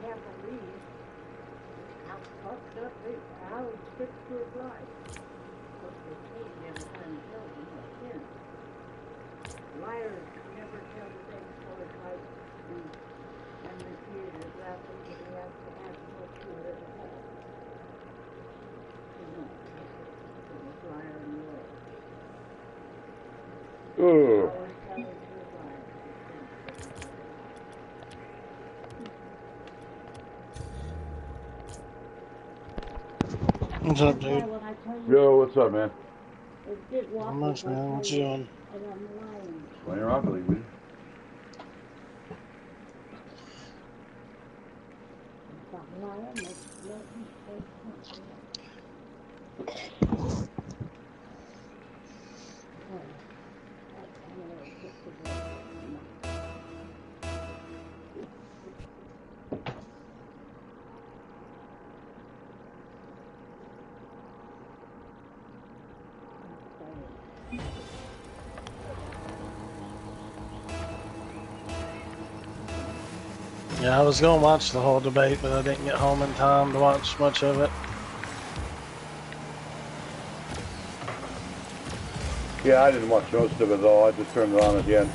can't believe how fucked up how he sticks to his life. Because they hate him every time he tells them like him. Liars never tell the same story twice and refuse it after he has to more to it. You know, he's a liar in the world. Oh. Always telling the truth lies. What's up, dude? Yo, what's up, man? Not much, man. What you doing? Playing Rocket League, man. Yeah, I was going to watch the whole debate, but I didn't get home in time to watch much of it. Yeah, I didn't watch most of it at all. I just turned it on at the end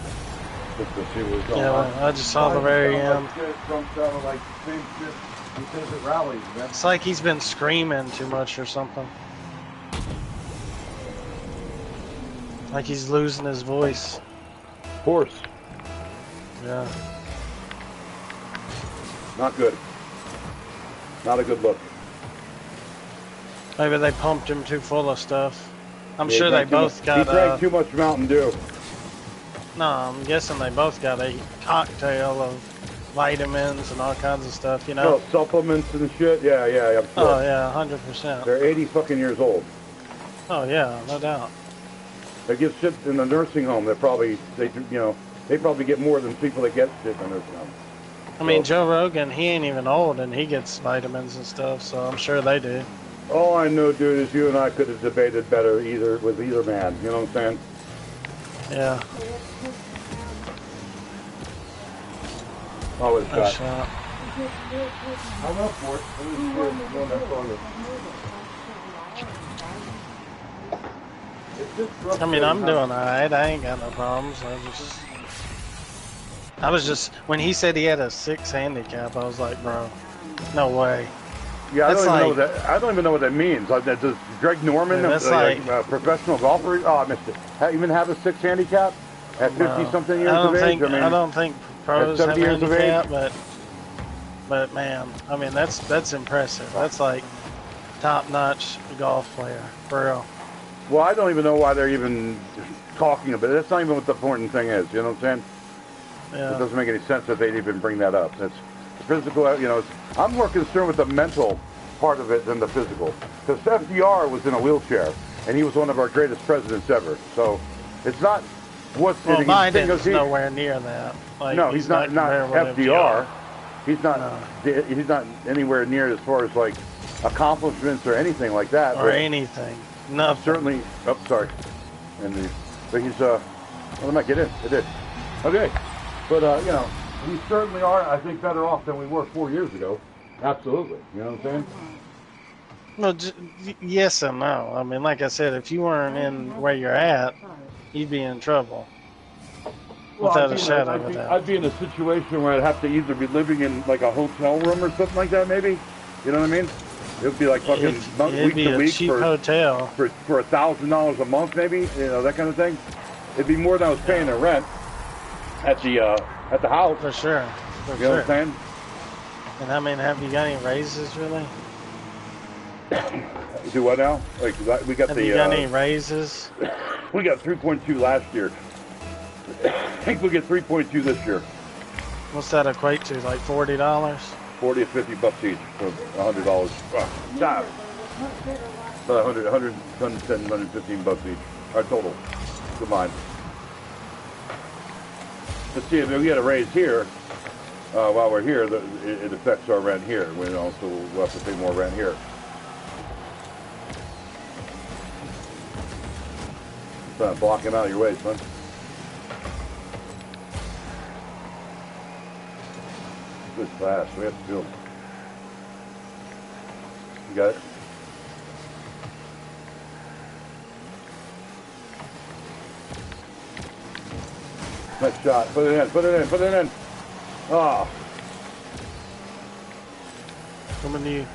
just to see what was going on. Yeah, I just saw the very end. Trump sounded like the same shit he says at rallies, man. It's like he's been screaming too much or something. Like he's losing his voice. Hoarse. Yeah. Not good. Not a good look. Maybe they pumped him too full of stuff. I'm Yeah, sure they both got. He drank too much Mountain Dew. No, I'm guessing they both got a cocktail of vitamins and all kinds of stuff. You know. No, supplements and shit. Yeah, I'm sure. Oh yeah, 100%. They're 80 fucking years old. Oh yeah, no doubt. They get shit in the nursing home. They probably get more than people that get shit in the nursing home. I mean, Joe Rogan, he ain't even old, and he gets vitamins and stuff, so I'm sure they do. All I know, dude, is you and I could have debated better with either man. You know what I'm saying? Yeah. Oh, it's got. Shot. I'm up for it. I mean, I'm doing alright. I ain't got no problems. I was just when he said he had a 6 handicap, I was like, bro, no way. Yeah, I don't even know what that means. Does Greg Norman, a professional golfer, I missed it, even have a 6 handicap at 50-something years of age? I don't think pros have a handicap, but man, I mean that's impressive. That's like top-notch golf player, for real. Well, I don't even know why they're even talking about it. That's not even what the important thing is. You know what I'm saying? Yeah. It doesn't make any sense that they'd even bring that up. It's physical, I'm more concerned with the mental part of it than the physical. Because FDR was in a wheelchair, and he was one of our greatest presidents ever. So it's not what's... Well, Biden's nowhere near that. Like, no, he's not FDR. He's not anywhere near as far as, like, accomplishments or anything like that. Or anything. Nothing. Certainly... Oh, sorry. But he's... Well, I might get in. It did. Okay. But, we certainly are, I think, better off than we were 4 years ago. Absolutely. You know what I'm saying? Well, yes and no. I mean, like I said, if you weren't in where you're at, you'd be in trouble. Without a shadow of a doubt. I'd be in a situation where I'd have to either be living in, like, a hotel room or something like that, maybe. You know what I mean? It would be like fucking week to week hotel for $1,000 a month, maybe. That kind of thing. It'd be more than I was paying the rent at the house. For sure. You know what I'm saying? And I mean, have you got any raises, really? Do what now? Like we got have you got any raises? We got 3.2 last year. I think we'll get 3.2 this year. What's that equate to? Like $40? 40 to $50 each for $100. Stop. 110, 115 bucks each. Our total combined. Let's see if we get a raise here. While we're here, it affects our rent here. So we'll have to pay more rent here. Trying to block him out of your way, son. good class. We have to do them. You got it? Nice shot. Put it in. Put it in. Put it in. Ah. Coming to you.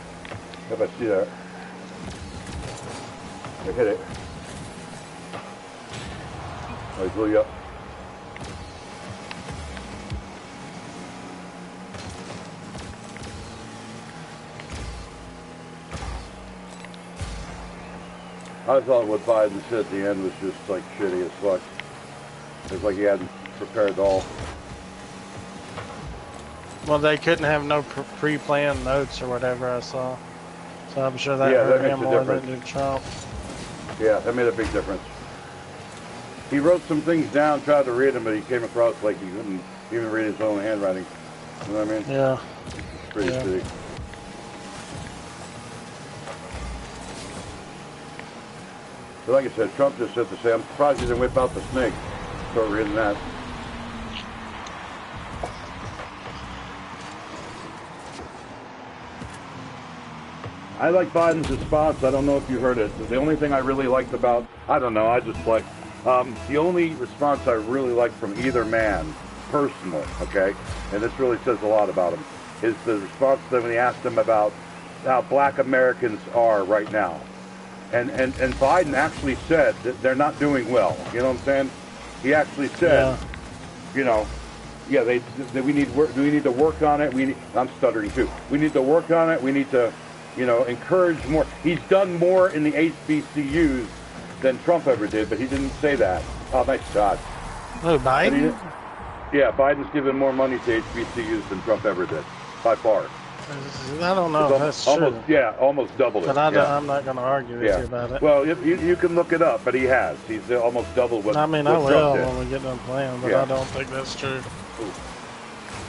If I see that. I hit it. I blew you up. I thought what Biden said at the end was just like shitty as fuck. It's like he hadn't prepared all. Well, they couldn't have no pre-planned notes or whatever I saw. So I'm sure that hurt him more than it did Trump. Yeah, that made a big difference. He wrote some things down, tried to read them, but he came across like he couldn't even read his own handwriting. You know what I mean? Yeah. It's pretty shitty. But like I said, Trump just said the same. I'm surprised he didn't whip out the snake. Start reading that. I like Biden's response. I don't know if you heard it. The only thing I really liked about, I don't know, I just like, the only response I really liked from either man, personally, okay, and this really says a lot about him, is the response that when he asked him about how black Americans are right now. And Biden actually said that they're not doing well. You know what I'm saying? He actually said, you know, yeah, we need to work on it. I'm stuttering too. We need to work on it. We need to, you know, encourage more. He's done more in the HBCUs than Trump ever did, but he didn't say that. Oh, nice shot. Oh, Biden? Yeah, Biden's given more money to HBCUs than Trump ever did, by far. I don't know if that's almost, true. Yeah, almost doubled it. But I'm not going to argue with you about it. Well, you can look it up, but he has. He's almost doubled what I mean, what I will Trump did. when we get done playing, but I don't think that's true.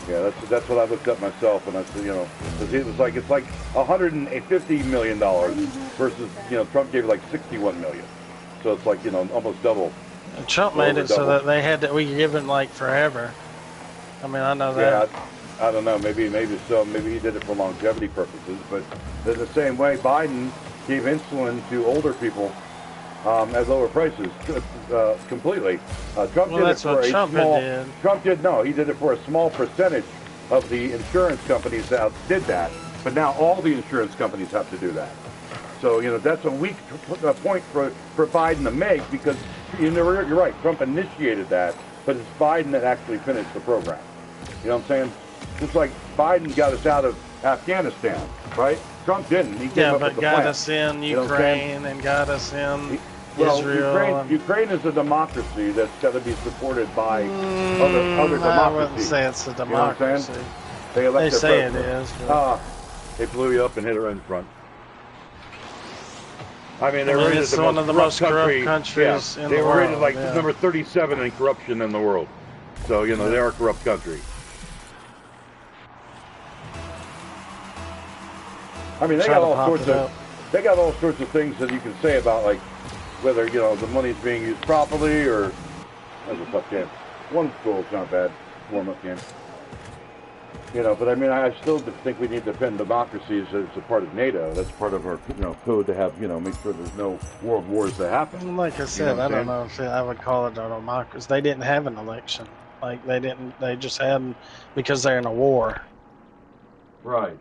Yeah, that's what I looked up myself, and I said, you know, because it's like $150 million versus, you know, Trump gave like $61 million, so it's like, you know, almost double. And Trump made it so that they had to we give it like forever. I mean, I know that. Yeah, I don't know. Maybe so. Maybe he did it for longevity purposes, but in the same way, Biden gave insulin to older people at lower prices completely. Trump did it for a small. Trump did He did it for a small percentage of the insurance companies that did that. But now all the insurance companies have to do that. So you know that's a weak point for Biden to make because you're right. Trump initiated that, but it's Biden that actually finished the program. You know what I'm saying? Just like Biden got us out of Afghanistan, right? Trump didn't. He came up with the plan. Got us in Ukraine and got us in Israel. Ukraine is a democracy that's got to be supported by other democracies. I wouldn't say it's a democracy. You know they elect they say president. it is. But... they blew you up and hit her in front. I mean, they're rated it's one of the most corrupt countries in the world. They were rated like number 37 in corruption in the world. So, you know, they are a corrupt country. I mean, they got all sorts of things that you can say about, like, whether, you know, the money's being used properly or... That was a tough game. One goal is not bad. Warm-up game. You know, but I mean, I still think we need to defend democracy as a part of NATO. That's part of our, you know, code to have, you know, make sure there's no world wars that happen. Like I said, I don't know if I would call it a democracy. They didn't have an election. Like, they just had them because they're in a war. Right.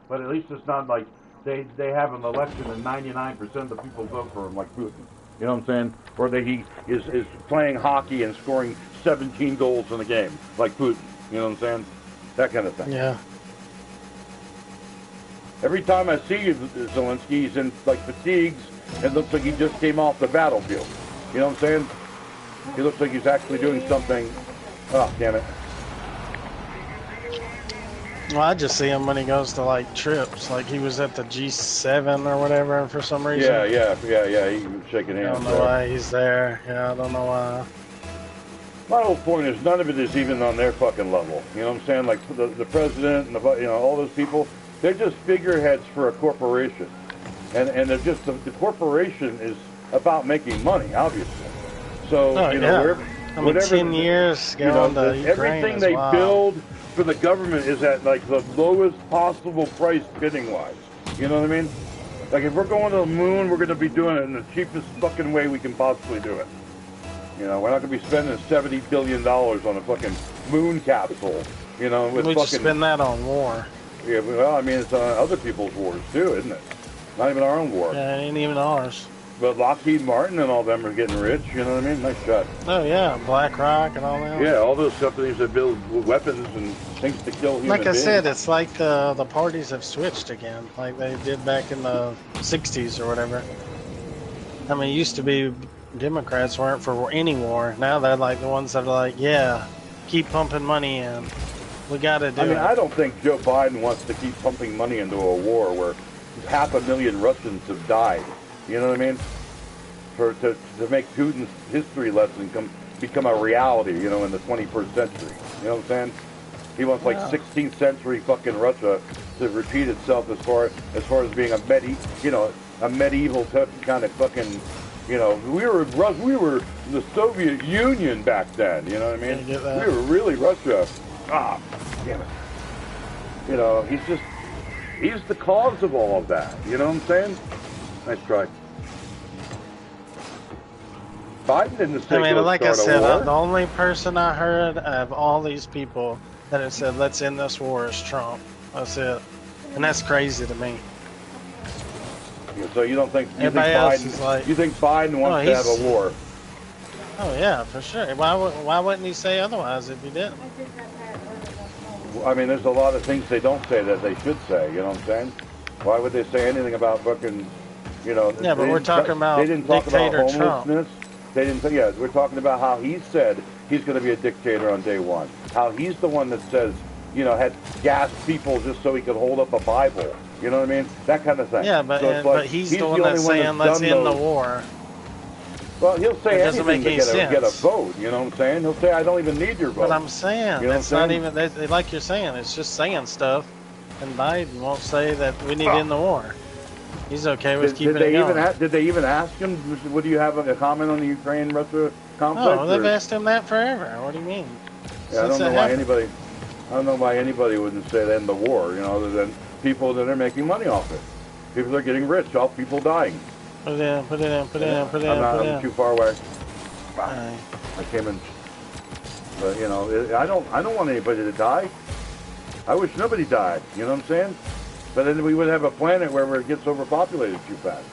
But at least it's not like they have an election and 99% of the people vote for him, like Putin. You know what I'm saying? Or that he is playing hockey and scoring 17 goals in a game, like Putin. You know what I'm saying? That kind of thing. Yeah. Every time I see Zelensky, he's in, like, fatigues. It looks like he just came off the battlefield. You know what I'm saying? He looks like he's actually doing something. Oh, damn it. Well, I just see him when he goes to, like, trips. Like, he was at the G7 or whatever, and for some reason. Yeah. He was shaking hands. I don't know why he's there. Yeah, I don't know why. My whole point is none of it is even on their fucking level. You know what I'm saying? Like, the president and, all those people, they're just figureheads for a corporation. And they're just, the corporation is about making money, obviously. So, I mean, 10 years going to Ukraine everything they build for the government is at like the lowest possible price bidding wise. You know what I mean? Like if we're going to the moon, we're going to be doing it in the cheapest fucking way we can possibly do it. You know, we're not going to be spending $70 billion on a fucking moon capsule. You know, with we fucking just spend that on war. Yeah, well, I mean, it's on other people's wars too, isn't it? Not even our own war. Yeah, it ain't even ours. But Lockheed Martin and all them are getting rich, you know what I mean? Nice shot. Oh, yeah, BlackRock and all that. Yeah, all those companies that build weapons and things to kill human beings. Like I said, it's like the parties have switched again, like they did back in the 60s or whatever. I mean, it used to be Democrats weren't for any war. Now they're like the ones that are like, yeah, keep pumping money in. We got to do it. I mean, I don't think Joe Biden wants to keep pumping money into a war where 500,000 Russians have died. You know what I mean? To make Putin's history lesson become a reality, you know, in the 21st century. You know what I'm saying? He wants like 16th century fucking Russia to repeat itself as far as being a medieval kind of fucking, you know, we were the Soviet Union back then. You know what I mean? We were really Russia. Ah, damn it. You know, he's the cause of all of that. You know what I'm saying? Nice try. Biden didn't say. I mean, like I said, the only person I heard of all these people that have said, let's end this war is Trump. That's it. And that's crazy to me. Yeah, so you don't think, you think Biden wants to have a war? Oh, yeah, for sure. Why wouldn't he say otherwise if he didn't? I mean, there's a lot of things they don't say that they should say, you know what I'm saying? Why would they say anything about fucking, you know... Yeah, but we're talking about dictator Trump. They didn't say, we're talking about how he said he's going to be a dictator on day one. How he's the one that says, you know, had gassed people just so he could hold up a Bible. You know what I mean? That kind of thing. Yeah, but, so but he's the one that's saying, let's end the war. Well, he'll say anything to get a vote, you know what I'm saying? He'll say, I don't even need your vote. But I'm saying, it's not even, like you're saying, it's just saying stuff, and Biden won't say that we need to end the war. He's okay with keeping it going. Did they even ask him, would you have a comment on the Ukraine-Russia conflict? Oh, they've asked him that forever. What do you mean? Yeah, I don't know why anybody wouldn't say to end the war, you know, other than people that are making money off it. People are getting rich off people dying. Put it in. I'm too far away. Right. I came in, but you know, I don't want anybody to die. I wish nobody died. You know what I'm saying? But then we would have a planet where it gets overpopulated too fast.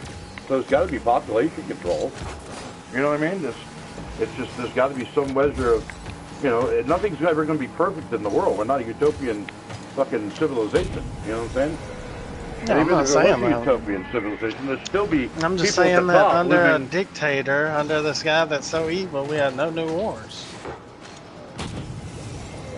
So there's got to be population control. You know what I mean? It's just there's got to be some measure of, you know, nothing's ever going to be perfect in the world. We're not a utopian fucking civilization. You know what I'm saying? No, I'm not saying that. Utopian civilization, there'd still be. I'm just saying that under a dictator, under this guy that's so evil, we had no new wars.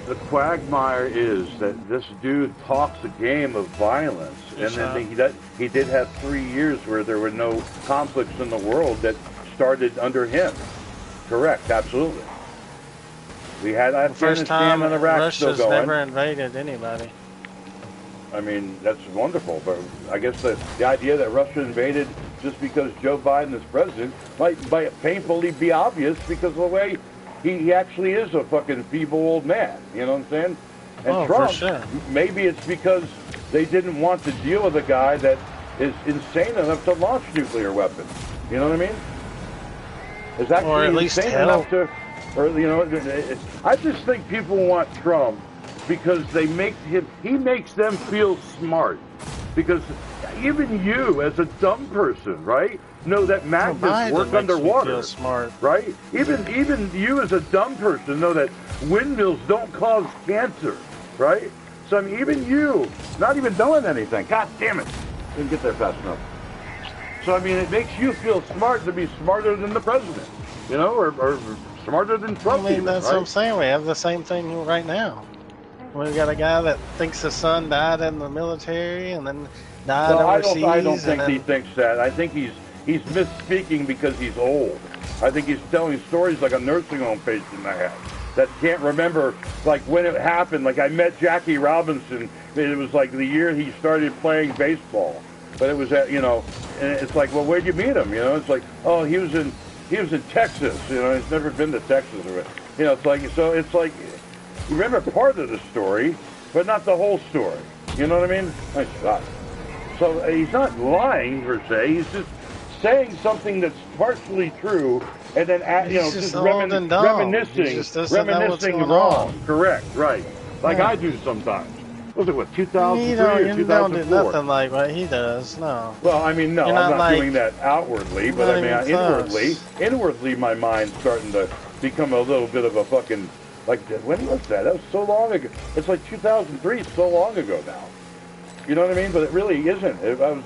The quagmire is that this dude talks a game of violence, and then he did have 3 years where there were no conflicts in the world that started under him. Correct, absolutely. We had Afghanistan and Iraq still going. Russia's never invaded anybody. I mean, that's wonderful, but I guess the idea that Russia invaded just because Joe Biden is president might painfully be obvious because of the way he actually is a fucking feeble old man. You know what I'm saying? And Trump, for sure. Maybe it's because they didn't want to deal with a guy that is insane enough to launch nuclear weapons. You know what I mean? Is actually or at least insane enough to, or you know, I just think people want Trump because he makes them feel smart. Because even you, as a dumb person, right, know that magnets work underwater, right? Even you, as a dumb person, know that windmills don't cause cancer, right? So I mean, even you, not even knowing anything, God damn it, didn't get there fast enough. So I mean, it makes you feel smart to be smarter than the president, you know, or smarter than Trump. I mean, that's what I'm saying. We have the same thing right now. We've got a guy that thinks his son died in the military and then died overseas. I don't think he thinks that. I think he's misspeaking because he's old. I think he's telling stories like a nursing home patient I had that can't remember like when it happened. Like I met Jackie Robinson. It was like the year he started playing baseball. But it was at, you know, and it's like, well, where'd you meet him? You know, it's like, oh, he was in he was in Texas. You know, he's never been to Texas. Or, you know, it's like you remember part of the story, but not the whole story. You know what I mean? Nice shot. So he's not lying per se. He's just saying something that's partially true, and then just reminiscing wrong. Correct, right? Like I do sometimes. Was it what 2003 or 2004? Don't do nothing like what he does. No. Well, I mean, no, I'm not doing that outwardly, but I mean, inwardly, my mind's starting to become a little bit of a fucking when was that? That was so long ago. It's like 2003, so long ago now. You know what I mean? But it really isn't. I was,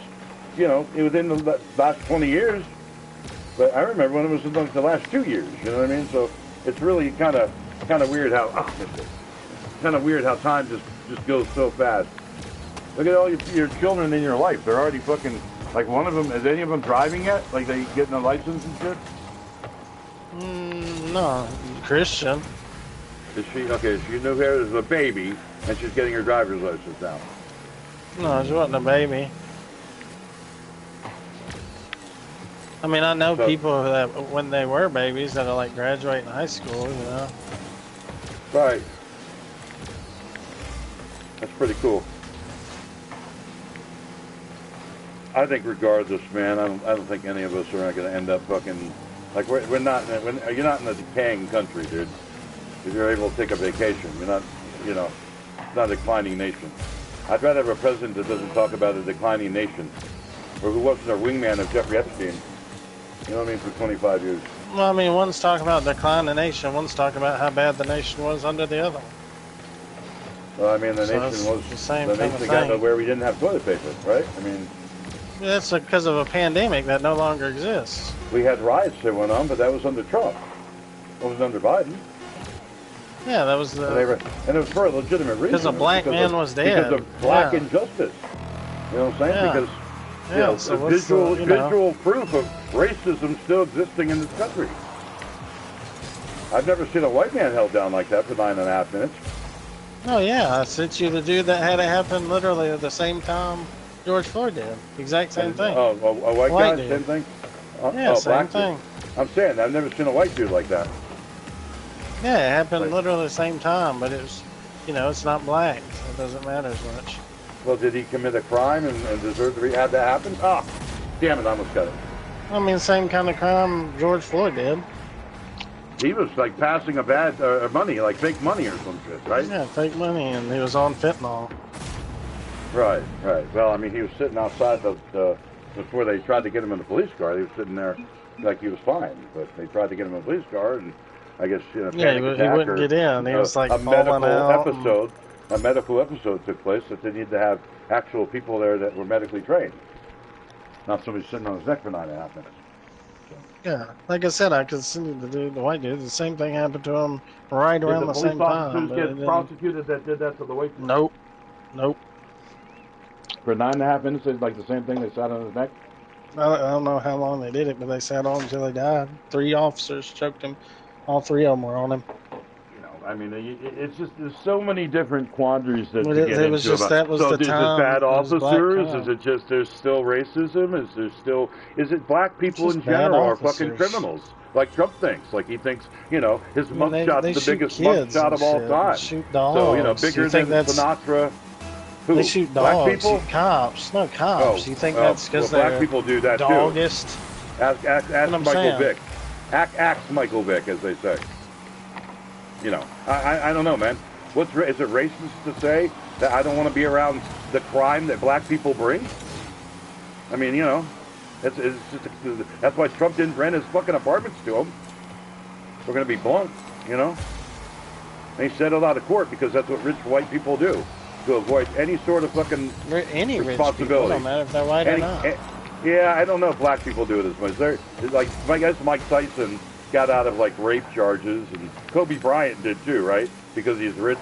within the last 20 years. But I remember when it was in the last 2 years. You know what I mean? So it's really kind of weird how time just goes so fast. Look at all your children in your life. They're already fucking like one of them. Is any of them driving yet? Like they getting a license and shit? No, Christian. Is she okay? She knew her as a baby, and she's getting her driver's license now. No, she wasn't a baby. I mean, I know people that when they were babies that are like graduating high school, you know. Right. That's pretty cool. I think regardless, man, I don't think any of us are going to end up fucking like we're not. You're not in a decaying country, dude. If you're able to take a vacation, you're not. It's not a declining nation. I'd rather have a president that doesn't talk about a declining nation, or who wasn't a wingman of Jeffrey Epstein. You know what I mean? For 25 years. Well, I mean, one's talking about declining nation, one's talking about how bad the nation was under the other one. Well, I mean, the nation was the nation got to where we didn't have toilet paper, right? I mean, that's because of a pandemic that no longer exists. We had riots that went on, but that was under Trump. It was under Biden. Yeah, that was the... And it was for a legitimate reason. Because a black man was dead. Because of black injustice. You know what I'm saying? Yeah. Because so visual proof of racism still existing in this country. I've never seen a white man held down like that for 9.5 minutes. Oh yeah, I sent you the dude that had it happen literally at the same time George Floyd did. Exact same thing. Oh, a white guy, dude. same thing? Same thing. I'm saying, I've never seen a white dude like that. Yeah, it happened literally the same time, but it was, it's not black, so it doesn't matter as much. Well, did he commit a crime and deserve to have that happen? Oh, damn it, I almost got it. I mean, same kind of crime George Floyd did. He was like passing a bad money, like fake money or some shit, right? Yeah, fake money, and he was on fentanyl. Right. Well, I mean, he was sitting outside before they tried to get him in the police car. He was sitting there like he was fine, but they tried to get him in the police car, and I guess he wouldn't get in. He was like falling out. A medical episode took place that they need to have actual people there that were medically trained, not somebody sitting on his neck for 9.5 minutes. So. Yeah, like I said, I could see the white dude. The same thing happened to him right around the same time. Did the police officers get prosecuted that did that to the white dude? Nope. For 9.5 minutes, it's like the same thing. They sat on his neck. I don't know how long they did it, but they sat on him until he died. 3 officers choked him. All 3 of them were on him. I mean, it's just there's so many different quandaries that well, to get it was into. Just, that was the there's time. Bad officers? Is it just there's still racism? Is it black people in general are fucking criminals? Like Trump thinks. Like he thinks, his mugshot's the biggest mugshot of all time. Shoot dogs. So, bigger than Sinatra. Who? They shoot dogs. Black people? Shoot cops. No, cops. You think that's because black people do that doggist? Too. Ask Michael Vick. Ask Michael Vick, as they say. I don't know, man. Is it racist to say that I don't want to be around the crime that black people bring? I mean, it's just, that's why Trump didn't rent his fucking apartments to him. We're going to be blunt, And he settled out of court because that's what rich white people do to avoid any sort of fucking responsibility. Rich people, no matter if they're white or not. Yeah, I don't know if black people do it as much. They're like, I guess Mike Tyson got out of like rape charges, and Kobe Bryant did too, right? Because he's rich.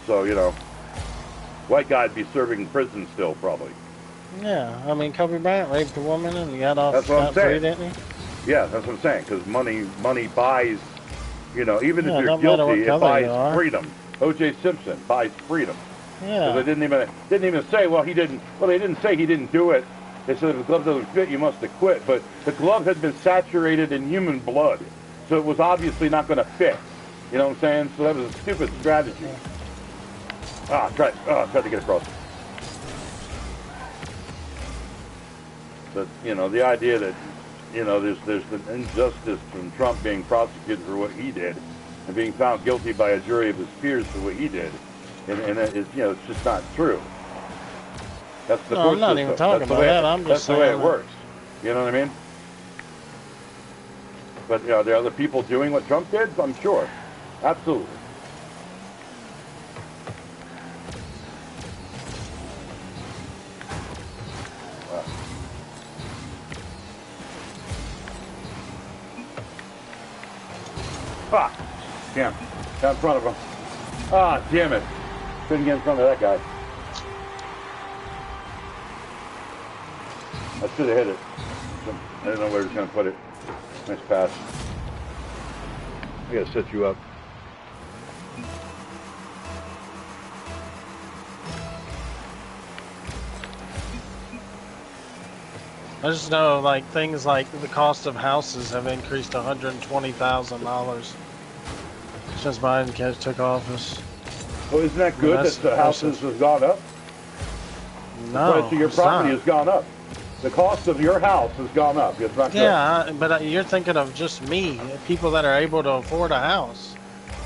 So white guy'd be serving prison still, probably. Yeah, I mean Kobe Bryant raped a woman and he got off. That's what I'm saying. Free, didn't he? Yeah, that's what I'm saying. Because money buys, even if you're guilty, it buys freedom. O.J. Simpson buys freedom. Yeah. They didn't even say. Well, he didn't. Well, they didn't say he didn't do it. They said if the glove doesn't fit, you must have quit. But the glove had been saturated in human blood, so it was obviously not going to fit. You know what I'm saying? So that was a stupid strategy. Tried to get across. But, you know, the idea that, you know, there's an injustice from Trump being prosecuted for what he did and being found guilty by a jury of his peers for what he did, and it, you know, it's just not true. That's the I'm not even talking about that. I'm just saying that's the way it works. You know what I mean? But, you know, there are other people doing what Trump did? I'm sure. Absolutely. Damn. Got in front of him. Damn it. Couldn't get in front of that guy. I should have hit it. I didn't know where he was going to put it. Nice pass. I got to set you up. I just know, like, things like the cost of houses have increased $120,000 since Biden took office. Well, isn't that good that the houses have gone up? No, the price of your property has gone up. The cost of your house has gone up. It's not good. But you're thinking of just me, people that are able to afford a house.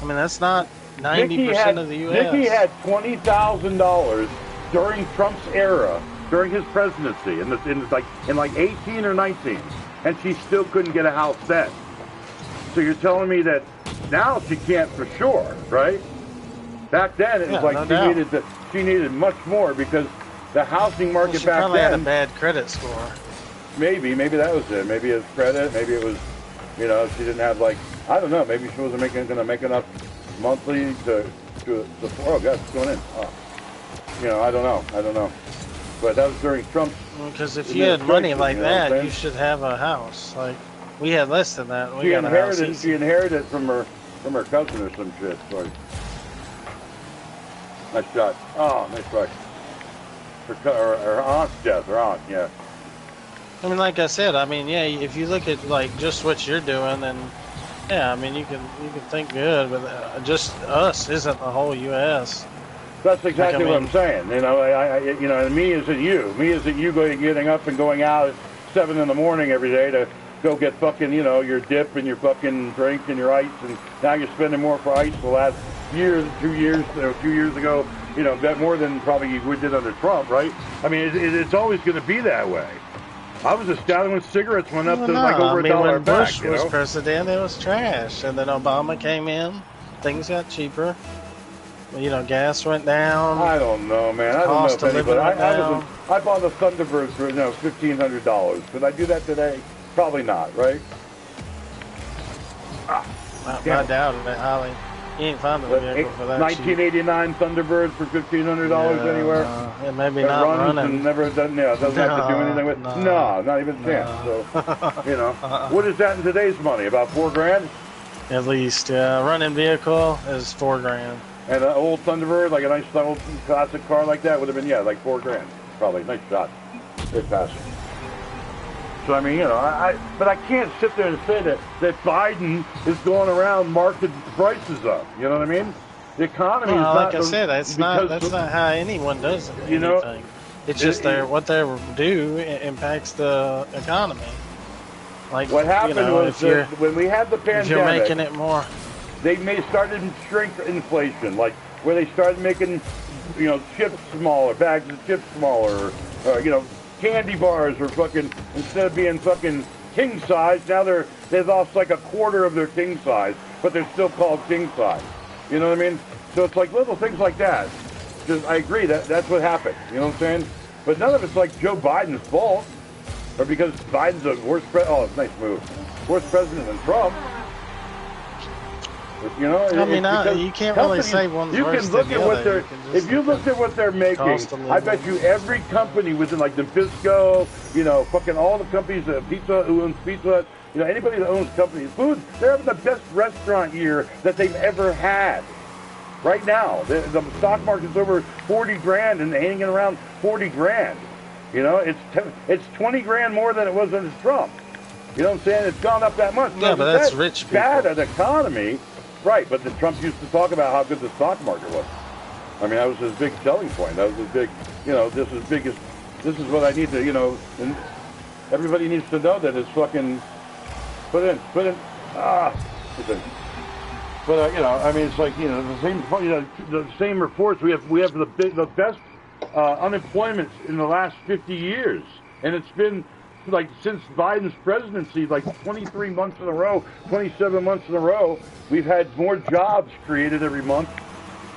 I mean, that's not 90% of the U.S. Nikki had $20,000 during Trump's era, during his presidency, in like 18 or 19, and she still couldn't get a house then. So you're telling me that now she can't for sure, right? Back then it was like she needed much more because the housing market back probably then had a bad credit score. Maybe that was it. Maybe it's credit. Maybe it was, you know, she didn't have, like, I don't know. Maybe she wasn't going to make enough monthly to support. Oh God, it's going in. You know, I don't know. But that was during Trump's. Because if you had money like that, you should have a house. Like, we had less than that. She inherited from her cousin or some shit. Sorry. Nice shot. Oh, nice try. Her aunt's death. Her aunt, yeah. I mean, like I said, if you look at, like, just what you're doing, then, yeah, I mean, you can think good, but just us isn't the whole U.S. That's exactly what I'm saying. You know, and me isn't you. Me isn't you getting up and going out at 7 in the morning every day to go get fucking, you know, your dip and your fucking drink and your ice, and now you're spending more for ice the last year, 2 years, a few years ago, you know, bet more than probably you did under Trump, right? I mean, it's always going to be that way. I was astounded when cigarettes went up to like over $1 when Bush was president, it was trash, and then Obama came in, things got cheaper. You know, gas went down. I don't know, man. I don't know if anybody. I bought a Thunderbird for $1,500. Could I do that today? Probably not, right? I doubt it, Holly. You ain't finding a vehicle for that. 1989 Thunderbird for $1,500 anywhere. It maybe not running. And never done. Yeah, doesn't have to do anything with. No, not even a chance. So, you know, what is that in today's money? About $4,000? At least, yeah. Running vehicle is $4,000. And an old Thunderbird, like a nice old classic car like that, would have been, like $4,000. Probably. Nice shot. Good pass. So, I mean, you know, but I can't sit there and say that Biden is going around marking prices up. You know what I mean? The economy is not... like I said, that's not how anyone does anything. You know, it's just what they do impacts the economy. Like, what happened was that when we had the pandemic... If you're making it more... They started shrink inflation, like where they started making, you know, chips smaller, bags of chips smaller, you know, candy bars are fucking, instead of being fucking king size, now they've lost like a quarter of their king size, but they're still called king size. You know what I mean? So it's like little things like that. Just, I agree, that's what happened. You know what I'm saying? But none of it's like Joe Biden's fault, or because Biden's a worse nice move. Worse president than Trump. You know, you can't really say one's worse than the other. If you looked at what they're making, I bet you every company within, like Nabisco, you know, fucking all the companies, Pizza, who owns Pizza, you know, anybody that owns companies, food, they're having the best restaurant year that they've ever had. Right now, the stock market's over $40,000 and hanging around $40,000. You know, it's 20 grand more than it was under Trump. You know what I'm saying? It's gone up that much. Yeah, but that's rich people. Bad an economy, right? But Trump used to talk about how good the stock market was. I mean, that was his big selling point. That was his big, you know, this is what I need to, you know, and everybody needs to know that it's fucking, put in, but, you know, I mean, it's like, you know, the same reports. We have the best unemployment in the last 50 years. And it's been, like, since Biden's presidency, like 23 months in a row, 27 months in a row, we've had more jobs created every month.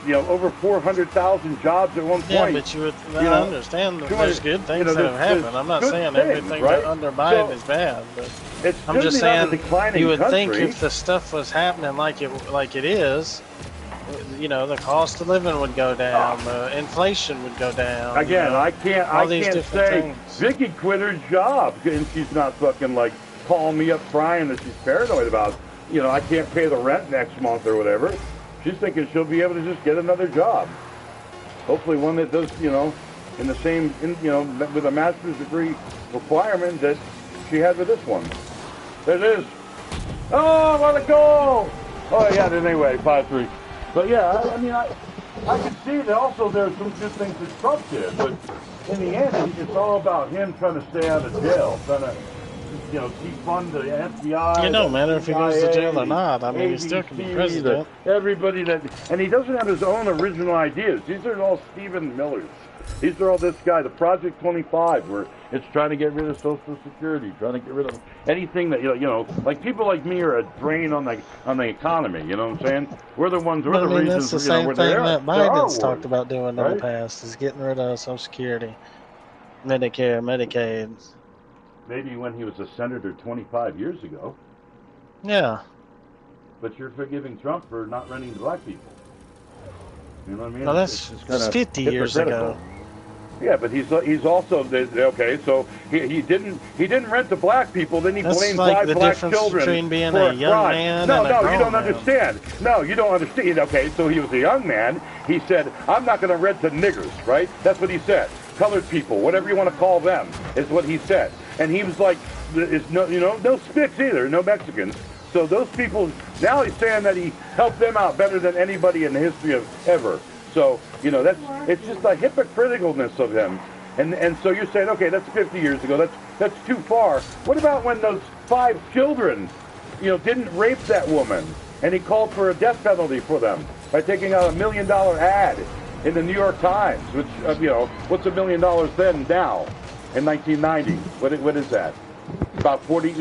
You know, over 400,000 jobs at one point. Yeah, but I understand that there's good things that have happened. I'm not saying everything right? under Biden is bad, but it's I'm just saying you would think if the stuff was happening like it is, you know, the cost of living would go down, inflation would go down. Again, you know, I can't say things. Vicky quit her job and she's not fucking like calling me up crying that she's paranoid about, you know, I can't pay the rent next month or whatever. She's thinking she'll be able to just get another job. Hopefully one that does, you know, in the same, you know, with a master's degree requirement that she had with this one. There it is. Oh, what a goal! Oh, yeah, anyway, 5-3. But yeah, I mean, I can see that also there's some good things that Trump did, but in the end, it's all about him trying to stay out of jail, trying to, you know, defund the FBI. It don't matter if he goes to jail or not. I mean, he still can be president. Everybody that, and he doesn't have his own original ideas. These are all Stephen Miller's. These are all this guy, the Project 25, where it's trying to get rid of Social Security, trying to get rid of anything that, you know, like people like me are a drain on the economy. You know what I'm saying? We're the ones. We're the reasons. That's the same thing that Biden's talked about doing in right? the past, is getting rid of Social Security, Medicare, Medicaid. Maybe when he was a senator 25 years ago. Yeah. But you're forgiving Trump for not renting to black people. You know what I mean? No, that's 50 years ago. Yeah, but he's also okay. So he didn't rent to black people. Then he blamed like 5 black children between being for a young crime. man No, and a no, grown you don't man. understand. No, you don't understand. Okay, so he was a young man. He said, "I'm not going to rent to niggers." Right? That's what he said. Colored people, whatever you want to call them, is what he said. And he was like, "It's no, you know, no Spics either, no Mexicans." So those people, now he's saying that he helped them out better than anybody in the history of ever. So, you know, it's just a hypocriticalness of him. And so you're saying, okay, that's 50 years ago. That's too far. What about when those 5 children, you know, didn't rape that woman, and he called for a death penalty for them by taking out $1 million ad in the New York Times, which, you know, what's $1 million then now in 1990? What is that? About 14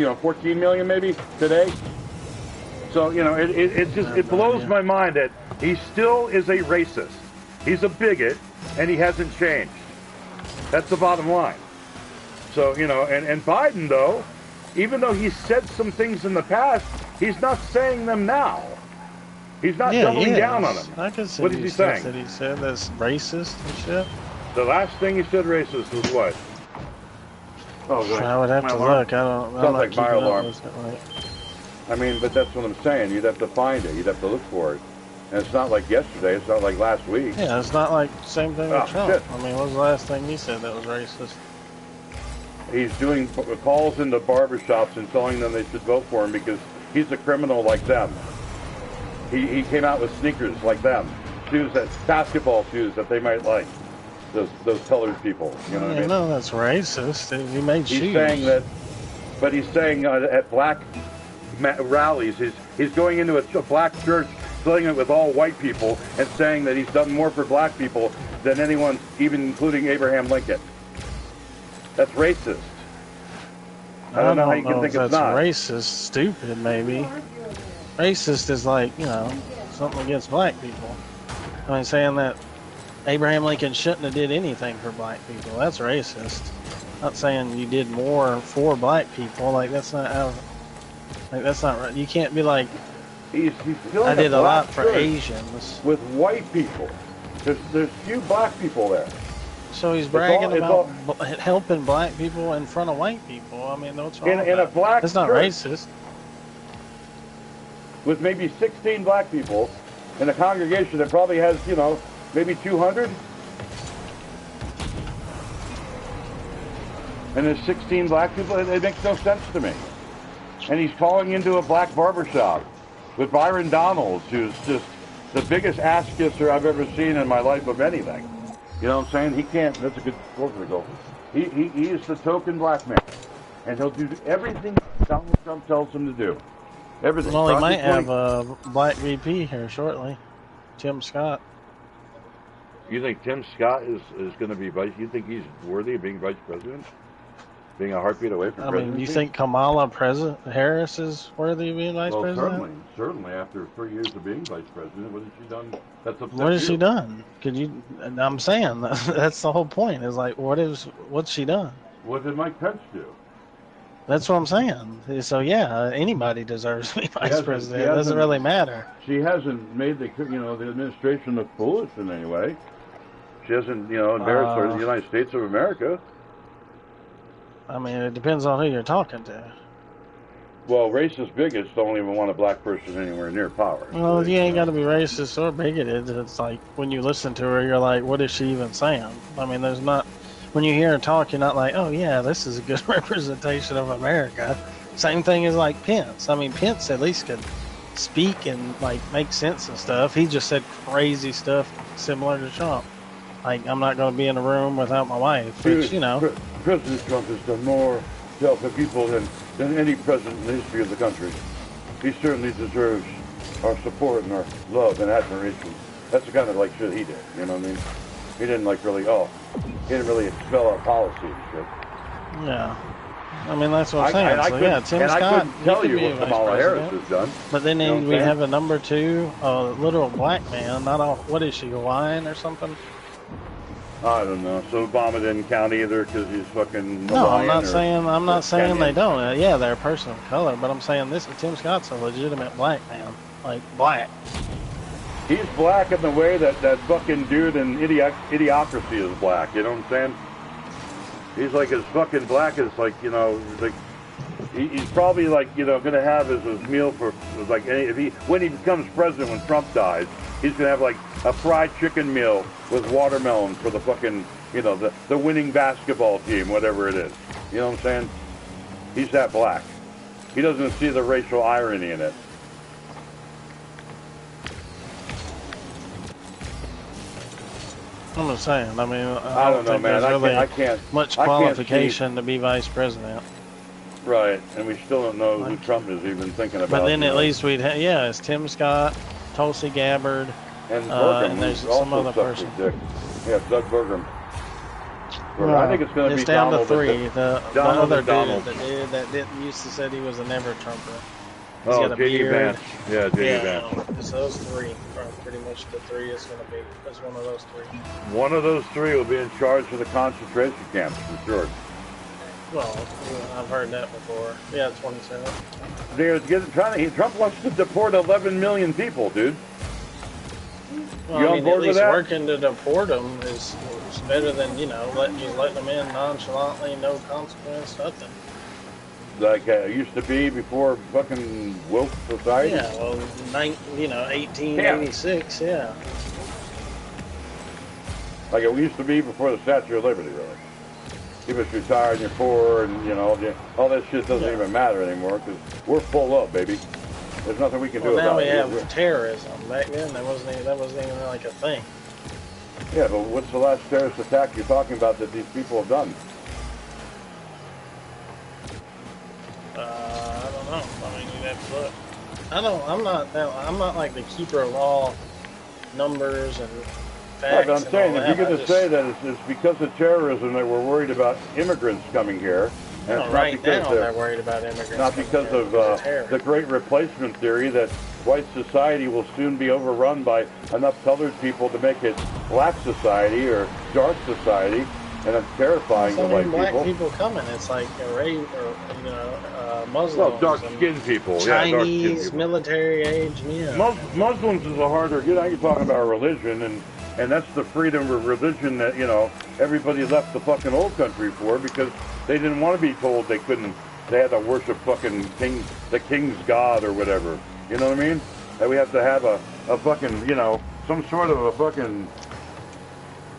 million maybe today. So, you know, it blows my mind that he still is a racist. He's a bigot, and he hasn't changed. That's the bottom line. So, you know, and Biden, though, even though he said some things in the past, he's not saying them now. He's not doubling down on them. I can see what is he saying? That he said that's racist and shit. The last thing he said racist was what? Oh, I would have to look. Sounds like my alarm. I mean, but that's what I'm saying. You'd have to find it. You'd have to look for it. And it's not like yesterday. It's not like last week. Yeah, it's not like the same thing with Trump. Shit. I mean, what was the last thing he said that was racist? He's doing calls into barbershops and telling them they should vote for him because he's a criminal like them. He came out with sneakers like them. Basketball shoes that they might like. Those colored people. You know what I mean? No, that's racist. He made shoes. He's saying that, but he's saying at black rallies, he's going into a black church, filling it with all white people, and saying that he's done more for black people than anyone, even including Abraham Lincoln. That's racist. I don't know how you can think it's not. Racist, stupid, maybe. Racist is like, you know, something against black people. I mean, saying that Abraham Lincoln shouldn't have did anything for black people. That's racist. Not saying you did more for black people. Like, that's not how... Like, that's not right. You can't be like, I did a lot for Asians. With white people. There's few black people there. So he's bragging about helping black people in front of white people. I mean, what's wrong in a black That's not church racist. With maybe 16 black people in a congregation that probably has, you know, maybe 200. and there's 16 black people. It makes no sense to me. And he's calling into a black barbershop with Byron Donalds, who's just the biggest ass kisser I've ever seen in my life of anything. You know what I'm saying? He can't. That's a good quote to go. He is the token black man, and he'll do everything Donald Trump tells him to do. Everything. Well, he might have a black VP here shortly, Tim Scott. You think Tim Scott is going to be vice? You think he's worthy of being vice president? Being a heartbeat away from presidency? I mean, you think Kamala Harris is worthy of being vice president? Certainly. After 3 years of being vice president, what has she done? What has she done? Could you? I'm saying that's the whole point. Is like, what's she done? What did Mike Pence do? That's what I'm saying. So yeah, anybody deserves to be vice president. It doesn't really matter. She hasn't made the administration look foolish in any way. She hasn't embarrassed the United States of America. I mean, it depends on who you're talking to. Well, racist bigots don't even want a black person anywhere near power. Well, you ain't got to be racist or bigoted. It's like when you listen to her, you're like, what is she even saying? I mean, there's not. When you hear her talk, you're not like, oh yeah, this is a good representation of America. Same thing as like Pence. I mean, Pence at least could speak and like make sense and stuff. He just said crazy stuff similar to Trump. Like, I'm not going to be in a room without my wife, which, President Trump has done more to help the people than any president in the history of the country. He certainly deserves our support and our love and admiration. That's the kind of, like, shit he did, you know what I mean? He didn't, like, really, he didn't really expel our policy and shit. Yeah. I mean, that's what I'm saying. Tim Scott, I couldn't tell you what Kamala Harris has done. But then we have a number 2, a literal black man, what is she, Hawaiian or something? I don't know. So Obama didn't count either because he's fucking No, I'm not saying they don't. Yeah, they're a person of color, but I'm saying Tim Scott's a legitimate black man. Like, black. He's black in the way that fucking dude in Idiocracy is black, you know what I'm saying? He's like as fucking black as, like, like, he's probably, like, gonna have as his meal for, like, when he becomes president, when Trump dies, he's gonna have, like, a fried chicken meal with watermelon for the fucking, the winning basketball team, whatever it is. You know what I'm saying? He's that black. He doesn't see the racial irony in it. I'm just saying. I mean, I don't know, man. I can't much qualification to be vice president. Right, and we still don't know who Trump is even thinking about. But then at least it's Tim Scott, Tulsi Gabbard, and there's some other person. Yeah, Doug Burgum. I think it's going to be down Donald to 3. The other Donald. dude that didn't used to said he was a never Trumper. J.D. Vance. Yeah, J.D. Vance. So those 3 are pretty much the 3 is going to be. It's one of those 3. One of those 3 will be in charge of the concentration camps, for sure. Well, I've heard that before. Yeah, 27. Trump wants to deport 11 million people, dude. Well, you on board at least with that? Working to deport them is better than, letting them in nonchalantly, no consequence, nothing. Like it used to be before fucking woke society? Yeah, well, 1886, yeah. Like it used to be before the Statue of Liberty, really. You must retire and you're poor and, all that shit doesn't even matter anymore because we're full up, baby. There's nothing we can do about it. Now we have terrorism. Back then, that wasn't even like a thing. Yeah, but what's the last terrorist attack you're talking about that these people have done? I don't know. I mean, you'd have to look. I'm not like the keeper of all numbers and facts. But I'm saying, if you're going to say that it's because of terrorism that we're worried about immigrants coming here, and it's not because they're worried about immigrants. Not because of the great replacement theory that white society will soon be overrun by enough colored people to make it black society or dark society, and it's terrifying to white people. Black people coming, it's like Muslims. Well, dark-skinned people, Chinese, military age men. Muslims is a harder. You're talking about religion, and that's the freedom of religion that everybody left the fucking old country for because they didn't want to be told they couldn't. They had to worship fucking the king's god or whatever. You know what I mean? That we have to have a fucking some sort of a fucking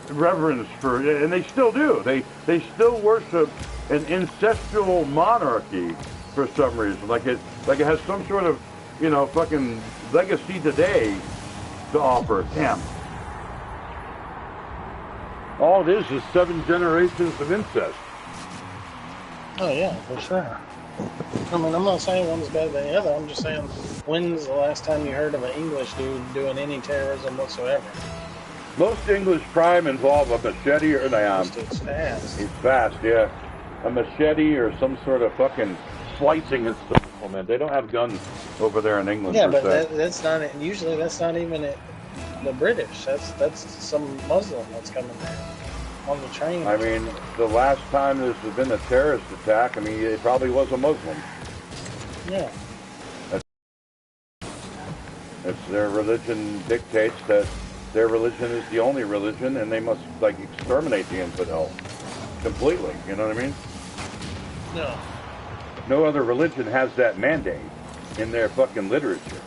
reverence for, and they still do. They still worship an ancestral monarchy for some reason, like it has some sort of, you know, fucking legacy today to offer. Damn. All it is 7 generations of incest. Oh yeah, for sure. I mean, I'm not saying one's better than the other. I'm just saying, when's the last time you heard of an English dude doing any terrorism whatsoever? Most English crime involve a machete or It's fast. It's fast, yeah. A machete or some sort of fucking slicing and stuff. Oh man, they don't have guns over there in England. Yeah, but that's not. Usually, that's not even the British. That's some Muslim that's coming there on the train. I mean, the last time there's been a terrorist attack, I mean, it probably was a Muslim. Yeah. It's their religion dictates that their religion is the only religion, and they must like exterminate the infidel completely. You know what I mean? No. No other religion has that mandate in their fucking literature.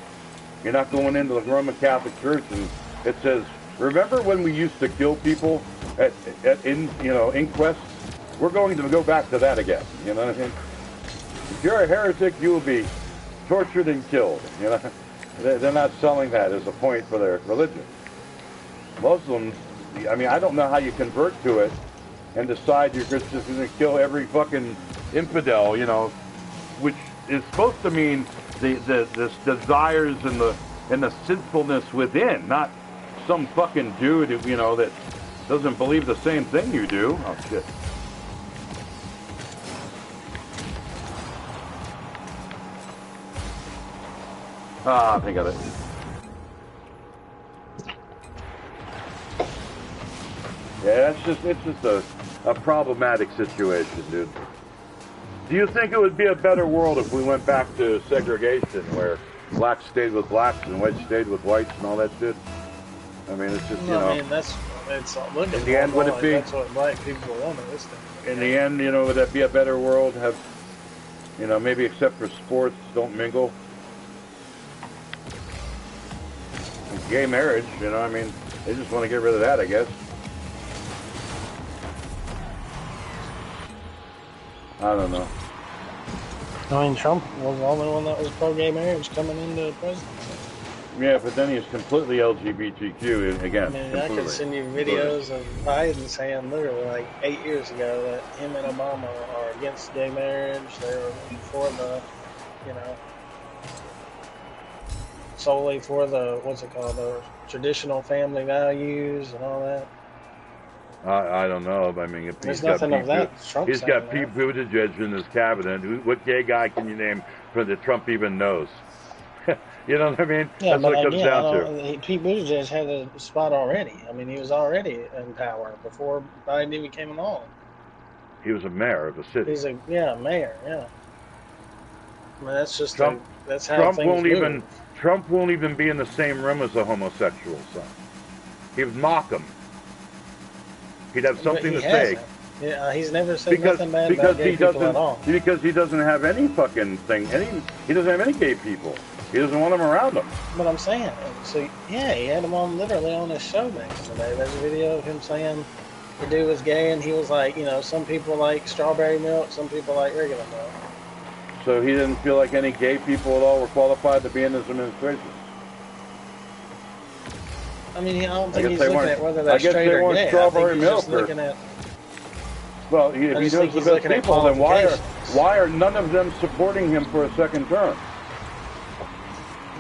You're not going into the Roman Catholic Church and it says, remember when we used to kill people at inquests? We're going to go back to that again. You know what I mean? If you're a heretic, you will be tortured and killed. You know, they're not selling that as a point for their religion. Muslims, I mean, I don't know how you convert to it and decide you're just going to kill every fucking infidel, you know, which is supposed to mean the desires and the sinfulness within, not some fucking dude, you know, that doesn't believe the same thing you do. Oh shit. Ah, I think of it. Yeah, it's just a problematic situation, dude. Do you think it would be a better world if we went back to segregation, where blacks stayed with blacks and whites stayed with whites and all that shit? I mean, it's just, you know. I mean, it's looking in the end, would it be? That's what black people want in this thing. In the end, you know, would that be a better world? Have, you know, maybe except for sports, don't mingle. And gay marriage, you know, I mean, they just want to get rid of that, I guess. I don't know. I mean, Trump was the only one that was pro-gay marriage coming into presidency. Yeah, but then he's completely LGBTQ again. I mean, completely. I could send you videos of Biden saying literally like 8 years ago that him and Obama are against gay marriage. They were for the, you know, solely for the, what's it called, the traditional family values and all that. I don't know. I mean, if there's nothing of that. He's got Pete Buttigieg in his cabinet. What gay guy can you name that Trump even knows? You know what I mean? Yeah, that's what it comes down to. Pete Buttigieg had a spot already. I mean, he was already in power before Biden even came along. He was a mayor of a city. He's a mayor. Yeah. I mean, that's just Trump. That's how Trump things won't move. even. Trump won't even be in the same room as a homosexual son. He would mock him. He'd have something to say. Yeah, he's never said nothing bad about gay people at all. Because he doesn't have any fucking thing. He doesn't have any gay people. He doesn't want them around him. But I'm saying, so yeah, he had him on literally on his show back in the day. There's a video of him saying the dude was gay, and he was like, you know, some people like strawberry milk, some people like regular milk. So he didn't feel like any gay people at all were qualified to be in his administration. I mean, I don't think he's looking at whether they're straight or gay. Strawberry milk, looking at. Well, if he knows the best people, then why are none of them supporting him for a second term?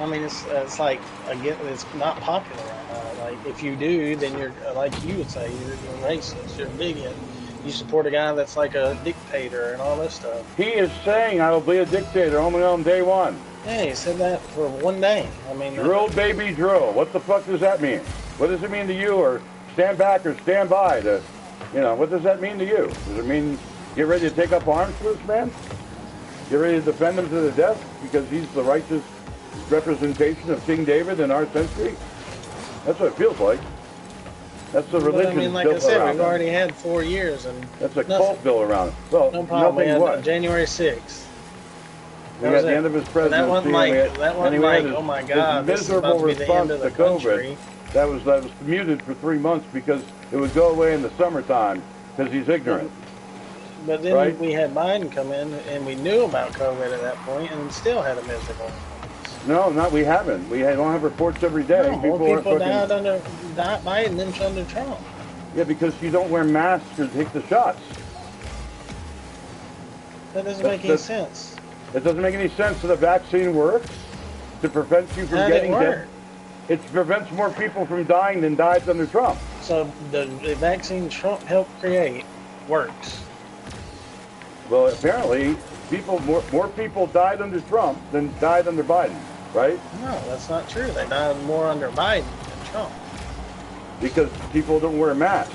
I mean, it's like, again, it's not popular right now. Like, if you do, then you're, like you would say, you're a racist, you're a bigot. You support a guy that's like a dictator and all this stuff. He is saying, I will be a dictator only on day one. Yeah, he said that for one day. I mean, drill, baby, drill. What the fuck does that mean? What does it mean to you? Or stand back or stand by? What does that mean to you? Does it mean get ready to take up arms for this man? Get ready to defend him to the death because he's the righteous representation of King David in our century? That's what it feels like. That's the religion. I mean, like I said, we've already had 4 years, and that's a cult bill around it. Well, no problem. We had what? January 6th. We got the end of his presidency. That wasn't like, oh my God, this is about to be the end of the country. that was muted for 3 months because it would go away in the summertime because he's ignorant. But then right? we had Biden come in, and we knew about COVID at that point, and still had a miserable response. No, we haven't. We don't have reports every day. No, more people died under Biden than under Trump. Yeah, because you don't wear masks or take the shots. That doesn't make any sense. It doesn't make any sense that the vaccine works to prevent you from getting dead. It prevents more people from dying than died under Trump. So the vaccine Trump helped create works. Well, apparently, more people died under Trump than died under Biden, right? No, that's not true. They died more under Biden than Trump. Because people don't wear masks.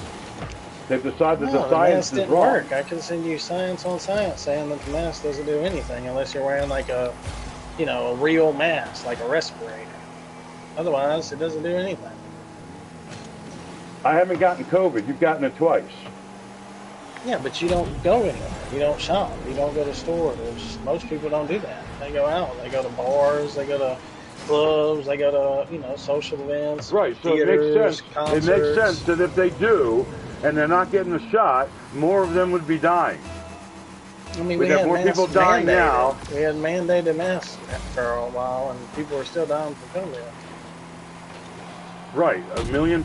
They've decided No, the science didn't is wrong. work. I can send you science on science saying that the mask doesn't do anything unless you're wearing like a real mask, like a respirator. Otherwise, it doesn't do anything. I haven't gotten COVID. You've gotten it twice. Yeah, but you don't go anywhere. You don't shop. You don't go to stores. Most people don't do that. They go out. They go to bars. They go to clubs. They go to social events. Right. So theaters, it makes sense. concerts. It makes sense that if they do, and they're not getting the shot, more of them would be dying. I mean, we have more people dying now. We had mandated masks for a while, and people were still dying from COVID. Right. 1.7 million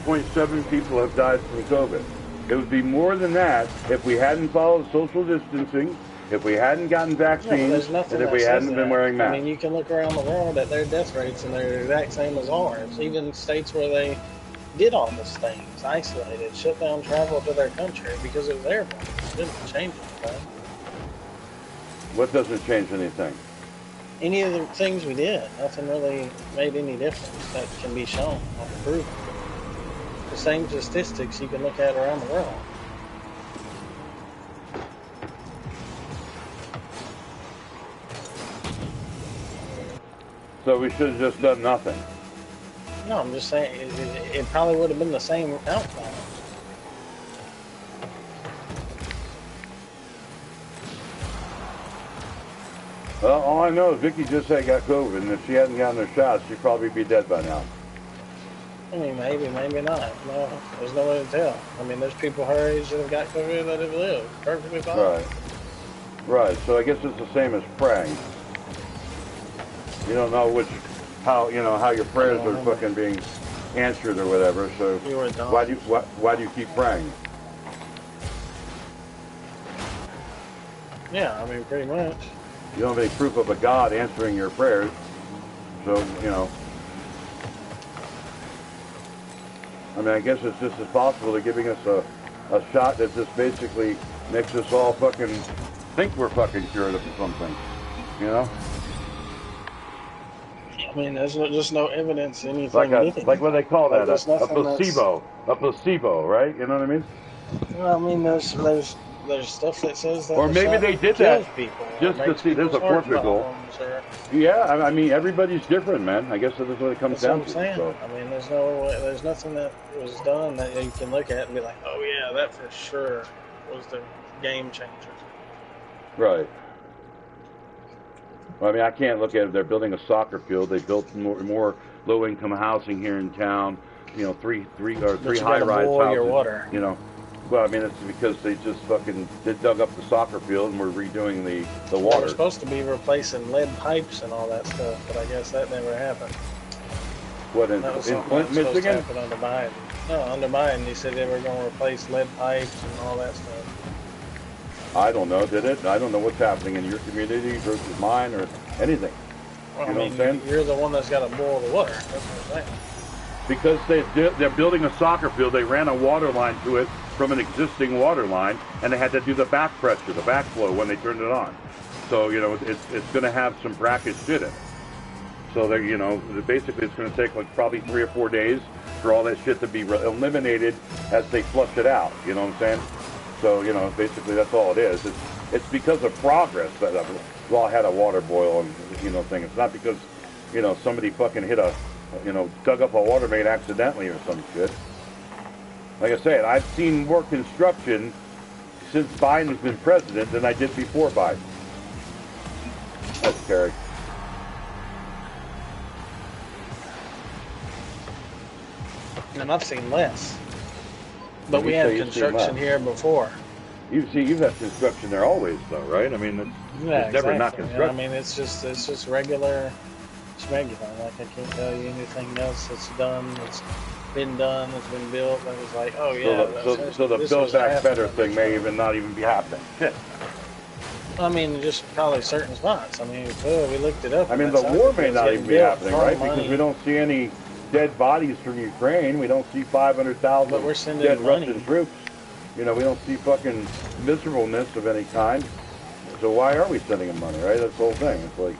people have died from COVID. It would be more than that if we hadn't followed social distancing, if we hadn't gotten vaccines, and if we hadn't been wearing masks. I mean, you can look around the world at their death rates, and they're the exact same as ours. Even states where they did all these things, isolated, shut down travel to their country because it was airborne. It didn't change anything. What doesn't change anything? Any of the things we did, nothing really made any difference that can be shown or proven. The same statistics you can look at around the world. So we should have just done nothing. No, I'm just saying it probably would have been the same outcome. Well, all I know is Vicky just said got COVID, and if she hadn't gotten her shots, she'd probably be dead by now. I mean, maybe not. No, there's no way to tell. I mean, there's people her age that have got COVID that have lived perfectly fine. Right. So I guess it's the same as praying. You don't know how your prayers are fucking being answered or whatever. So why do you keep praying? Yeah, I mean, pretty much. You don't have any proof of a God answering your prayers, so I mean, I guess it's just as possible they're giving us a shot that just basically makes us all fucking think we're fucking cured of something, I mean, there's just no evidence anything. Like what they call that, a placebo, right? You know what I mean? Well, I mean, there's stuff that says that. Or maybe they did that people, just to see. There's a portugal. Yeah, I mean, everybody's different, man. I guess that's what it comes down to. So. I mean, there's nothing that was done that you can look at and be like, oh yeah, that for sure was the game changer. Right. Well, I mean, I can't look at it. They're building a soccer field. They built more low-income housing here in town. Three high-rise houses. Your water. Well, I mean, it's because they just dug up the soccer field and we're redoing the water. They're supposed to be replacing lead pipes and all that stuff, but I guess that never happened. What, in Flint, Michigan? Happen under Biden. No, under Biden, he said they were going to replace lead pipes and all that stuff. I don't know, did it? I don't know what's happening in your community versus mine or anything. Well, what I'm saying? You're the one that's got to boil the water. That's what I'm saying. Because they're building a soccer field, they ran a water line to it from an existing water line, and they had to do the back pressure, the backflow when they turned it on. So, it's going to have some brackish in it. So, basically it's going to take probably 3 or 4 days for all that shit to be eliminated as they flush it out. You know what I'm saying? So, basically that's all it is. It's because of progress that I had a water boil and, thing. It's not because, somebody fucking dug up a water main accidentally or some shit. Like I said, I've seen more construction since Biden has been president than I did before Biden. That's scary. and I've seen less. But When we you had say you've seen construction less. here before. You've had construction there always, though, right? I mean, Yeah, it's never not exactly. construction. I mean, it's just regular. It's regular. Like I can't tell you anything else that's done. It's been done. It's been built. That was like, oh yeah. So the this Build was Back Better happening. thing may even not even be happening. Shit. I mean, just probably certain spots. I mean, we looked it up. I mean, and the that's war how may it's not getting even be built happening, from right? money. Because we don't see any dead bodies from Ukraine. We don't see 500,000 But we're sending dead money. Russian troops. You know, we don't see fucking miserableness of any kind. So why are we sending them money, right? That's the whole thing. It's like,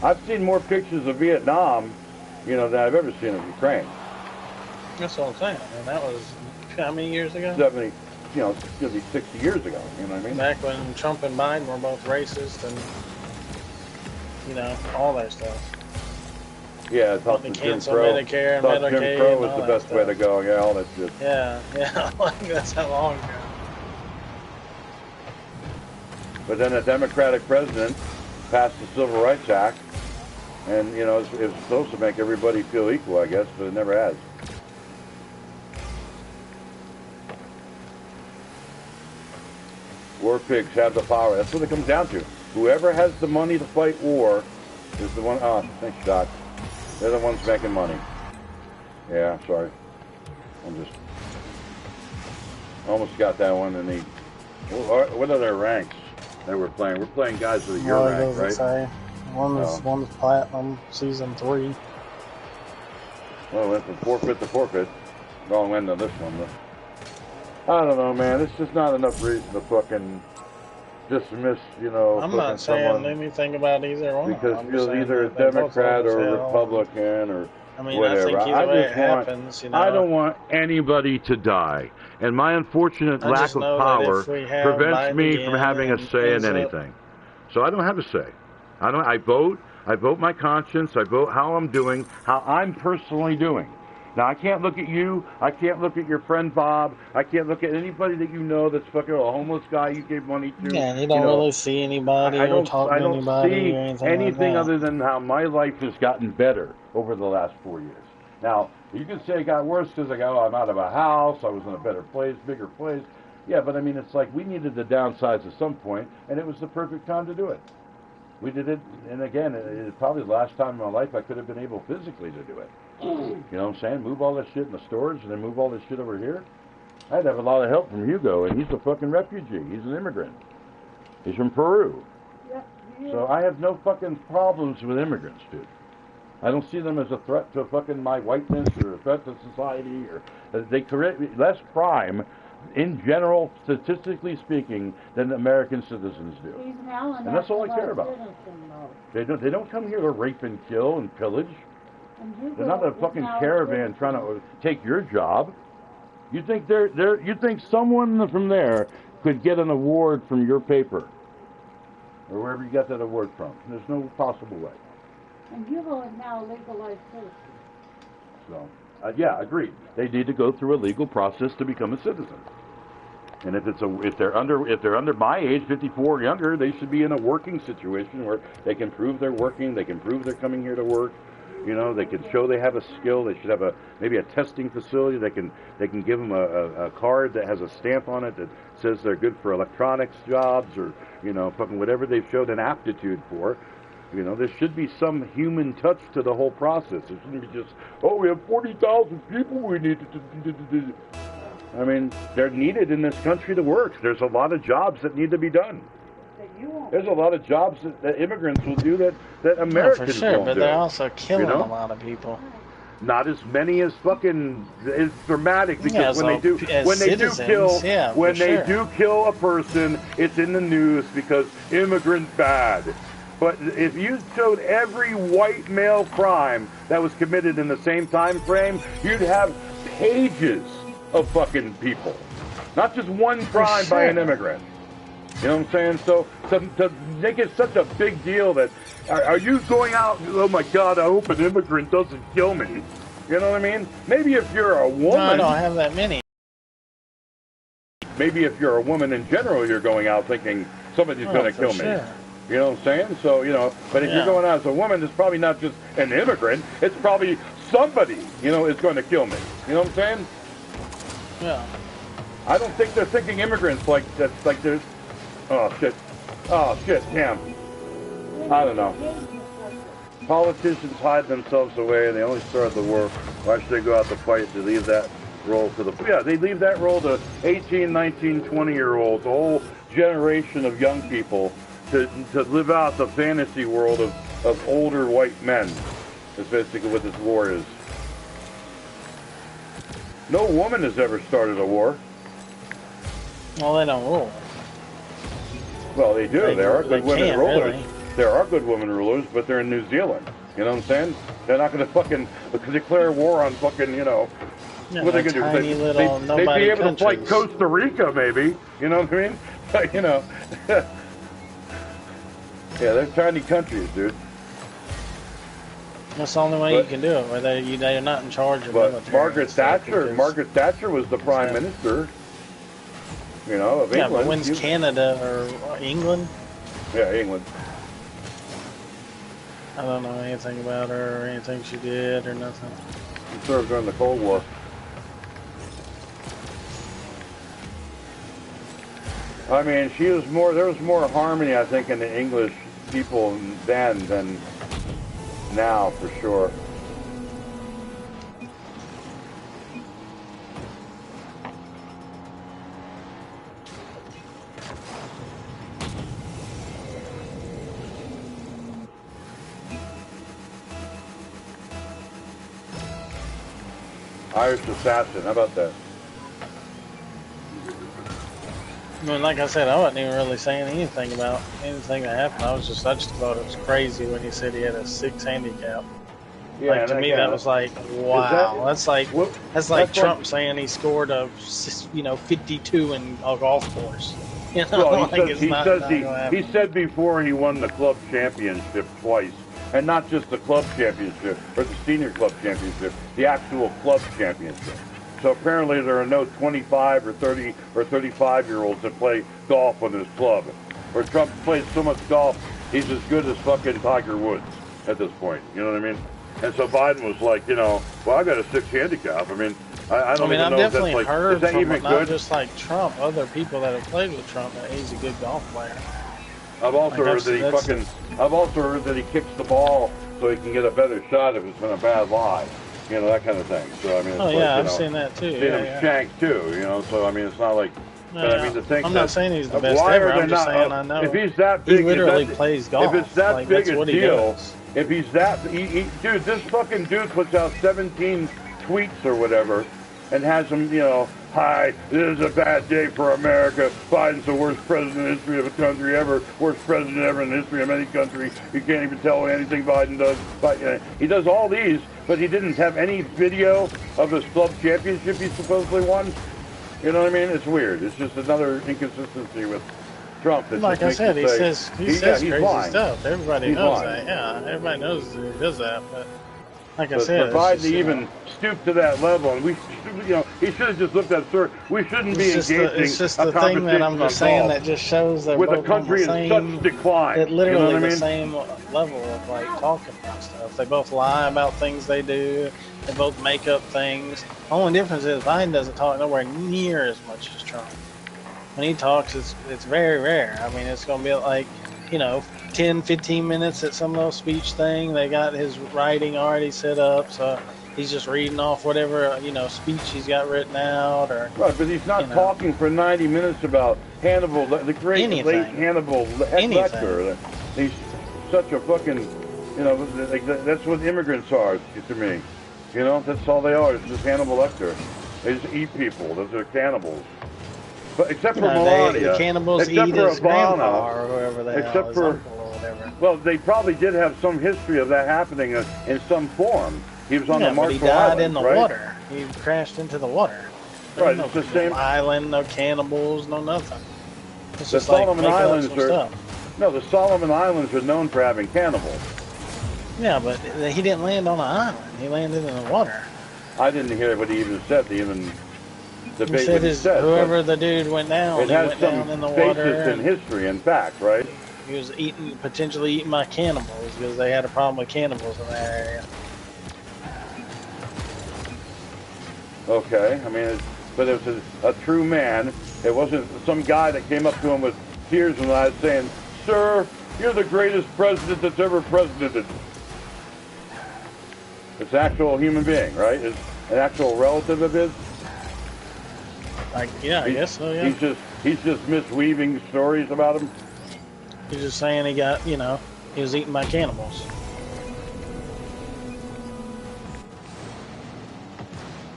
I've seen more pictures of Vietnam, you know, than I've ever seen of Ukraine. That's what I'm saying. I mean, that was how many years ago? 70, you know, it's going to be 60 years ago. You know what I mean? Back when Trump and Biden were both racist and, you know, all that stuff. Yeah, it's Wanting to cancel Medicare and thought Medicaid Jim Crow and was all the that best way to stuff. go. Yeah, all that shit. Yeah, like that's how long ago. But then a Democratic president passed the Civil Rights Act, and, you know, it's supposed to make everybody feel equal, I guess, but it never has. War pigs have the power. That's what it comes down to. Whoever has the money to fight war is the one. Oh, thanks, Doc. They're the ones making money. Yeah, sorry. I'm just almost got that one. And what are their ranks that we're playing? We're playing guys with your Well, it rank, doesn't right? say. One's platinum, season 3. Well, it went from forfeit to forfeit. Wrong end of this one, though. I don't know, man. It's just not enough reason to fucking dismiss, you know, I'm not saying someone anything about either one. because I'm you're saying either a that they both Democrat or always a hell. Republican or I mean, whatever. I think either way it just want, happens, you know. I don't want anybody to die. And my unfortunate I lack just of know that power if we have prevents Biden me again from having a and say in ends up- anything. So I don't have a say. I vote. I vote my conscience. I vote how I'm doing, how I'm personally doing. Now, I can't look at you. I can't look at your friend Bob. I can't look at anybody that you know that's fucking a homeless guy you gave money to. Yeah, you don't really see anybody I or don't, talk I to don't anybody see or anything anything like that. other than how my life has gotten better over the last 4 years. Now, you can say it got worse because I'm out of a house, I was in a better place, bigger place. Yeah, but I mean, it's like we needed to downsize at some point, and it was the perfect time to do it. We did it, and again, it's probably the last time in my life I could have been able physically to do it. You know what I'm saying? Move all this shit in the storage and then move all this shit over here. I'd have a lot of help from Hugo, and he's a fucking refugee. He's an immigrant. He's from Peru. So I have no fucking problems with immigrants, dude. I don't see them as a threat to fucking my whiteness or a threat to society. Or they create less crime, in general, statistically speaking, than American citizens do. He's now And that's all I care about. Citizen, They don't come here to rape and kill and pillage. and They're not a fucking caravan trying to take your job. You think you think someone from there could get an award from your paper or wherever you got that award from? There's no possible way. And Hugo is now a legalized citizen. So, yeah, agreed. They need to go through a legal process to become a citizen. And if they're under my age, 54 or younger, they should be in a working situation where they can prove they're working, they can prove they're coming here to work. You know, they can show they have a skill. They should have maybe a testing facility. They can give them a card that has a stamp on it that says they're good for electronics jobs or, you know, fucking whatever they've showed an aptitude for. You know, there should be some human touch to the whole process. It shouldn't be just, we have 40,000 people we need to. I mean, they're needed in this country to work. There's a lot of jobs that need to be done. There's a lot of jobs that immigrants will do that Americans for sure, won't but do. they're also killing You know? a lot of people. Not as many as fucking is dramatic because Yeah, when they do kill a person, it's in the news because immigrant bad. But if you showed every white male crime that was committed in the same time frame, you'd have pages of fucking people. Not just one crime by an immigrant. You know what I'm saying? So to make it such a big deal that, are you going out, oh my God, I hope an immigrant doesn't kill me. You know what I mean? Maybe if you're a woman. No, I don't have that many. Maybe if you're a woman in general, you're going out thinking somebody's going to kill me. You know what I'm saying? So, you know, but if you're going out as a woman, it's probably not just an immigrant. It's probably somebody, you know, is going to kill me. You know what I'm saying? Yeah. I don't think they're thinking immigrants like that's like there's. Oh shit. Oh shit. Damn. I don't know. Politicians hide themselves away, and they only start the war. Why should they go out to fight? They leave that role to the. Yeah, they leave that role to 18, 19, 20-year-olds, a whole generation of young people to live out the fantasy world of older white men. That's basically what this war is. No woman has ever started a war. Well, they don't rule. Well, they do. There are good women rulers. Really. There are good women rulers, but they're in New Zealand. You know what I'm saying? They're not going to fucking declare war on fucking, you know. Yeah, what are they going to do? They'd be able to fight Costa Rica, maybe. You know what I mean? You know. Yeah, they're tiny countries, dude. That's the only way you can do it, where they're not in charge of military. But Margaret Thatcher was the prime minister. You know, of England. Yeah, but when's Canada or England? Yeah, England. I don't know anything about her or anything she did or nothing. She served during the Cold War. I mean, there was more harmony, I think, in the English people then than now, for sure. Irish assassin, how about that? I mean, like I said, I wasn't even really saying anything about anything that happened. I just thought it was crazy when he said he had a 6 handicap. Yeah, like, to me, that was like, wow. That's like Trump saying he scored a 52 in a golf course. You know, well, he said before he won the club championship twice. And not just the club championship, or the senior club championship, the actual club championship. So apparently there are no 25 or 30 or 35-year-olds that play golf on his club. Or Trump plays so much golf, he's as good as fucking Tiger Woods at this point. You know what I mean? And so Biden was like, you know, well, I got a 6 handicap. I mean, I don't even know I've definitely heard from even not good? Just like Trump, other people that have played with Trump, that he's a good golf player. I've also heard that he kicks the ball so he can get a better shot if it's been a bad lie. You know, that kind of thing. So, I mean, I've seen that too. Seen him shanked too, you know, so, I mean, it's not like... But, I mean, to think I'm not saying he's the best ever, I'm just saying I know. If he's that big... He literally plays golf. If it's that like, big a deal, if he's that... dude, this fucking dude puts out 17 tweets or whatever and has them, you know, hi, this is a bad day for America. Biden's the worst president in the history of a country ever. Worst president ever in the history of any country. You can't even tell anything Biden does. But, he does all these, but he didn't have any video of his club championship he supposedly won. You know what I mean? It's weird. It's just another inconsistency with Trump. Like I said, he says crazy lying. stuff. Everybody knows that. Yeah, everybody knows he does that. But like I said, for Biden to even stoop to that level, and he should have just looked at sir. We shouldn't be engaging it's just the thing that I'm just saying that just shows that with both a country on the in same, such decline. It literally you know what I mean? the same level of like talking about stuff. They both lie about things they do. They both make up things. The only difference is Biden doesn't talk nowhere near as much as Trump. When he talks, it's very rare. I mean, it's going to be like, 10, 15 minutes at some little speech thing. They got his writing already set up, so he's just reading off whatever, speech he's got written out. Or right, but he's not talking for 90 minutes about Hannibal, the great late Hannibal Lecter. He's such a fucking, that's what immigrants are to me. That's all they are. It's just Hannibal Lecter. They just eat people. Those are cannibals. But except for Melania, the cannibals except eat for his Obama, grandpa or whoever the except hell, for, his uncle or whatever. Well, they probably did have some history of that happening in some form. He was on the Marshall but he died Islands, in the right? water. He crashed into the water. Right, no, it's the same. Island, no cannibals, no nothing. It's the just Solomon like Islands are stuff. no. The Solomon Islands are known for having cannibals. Yeah, but he didn't land on an island. He landed in the water. I didn't hear what he even said. He said whoever the dude went down. It has went some down in the basis water in history and fact, right? He was potentially eaten by cannibals because they had a problem with cannibals in that area. Okay, I mean, but it was a true man. It wasn't some guy that came up to him with tears in his eyes saying, "Sir, you're the greatest president that's ever presidented." It's an actual human being, right? It's an actual relative of his. Yeah, I guess so. Yeah. He's just misweaving stories about him. He's just saying he got, he was eaten by cannibals.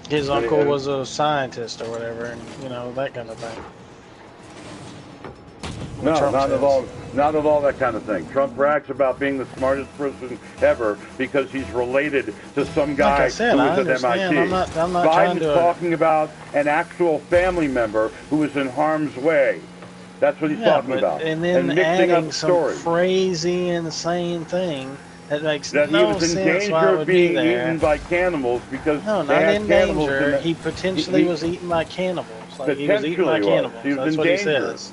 His uncle was a scientist or whatever, and that kind of thing. No, not at all that kind of thing. Trump brags about being the smartest person ever because he's related to some guy like I said, who I was at MIT. I'm not trying Biden's to talking about an actual family member who is in harm's way. That's what he's talking about. And then mixing adding up some stories. Crazy, insane thing that makes that no he was in sense danger why it of would being be there. eaten by cannibals because No, they not had in cannibals danger. in He potentially was eaten by cannibals. Like he was eaten by Potentially was. cannibals. He was That's in what he danger. says.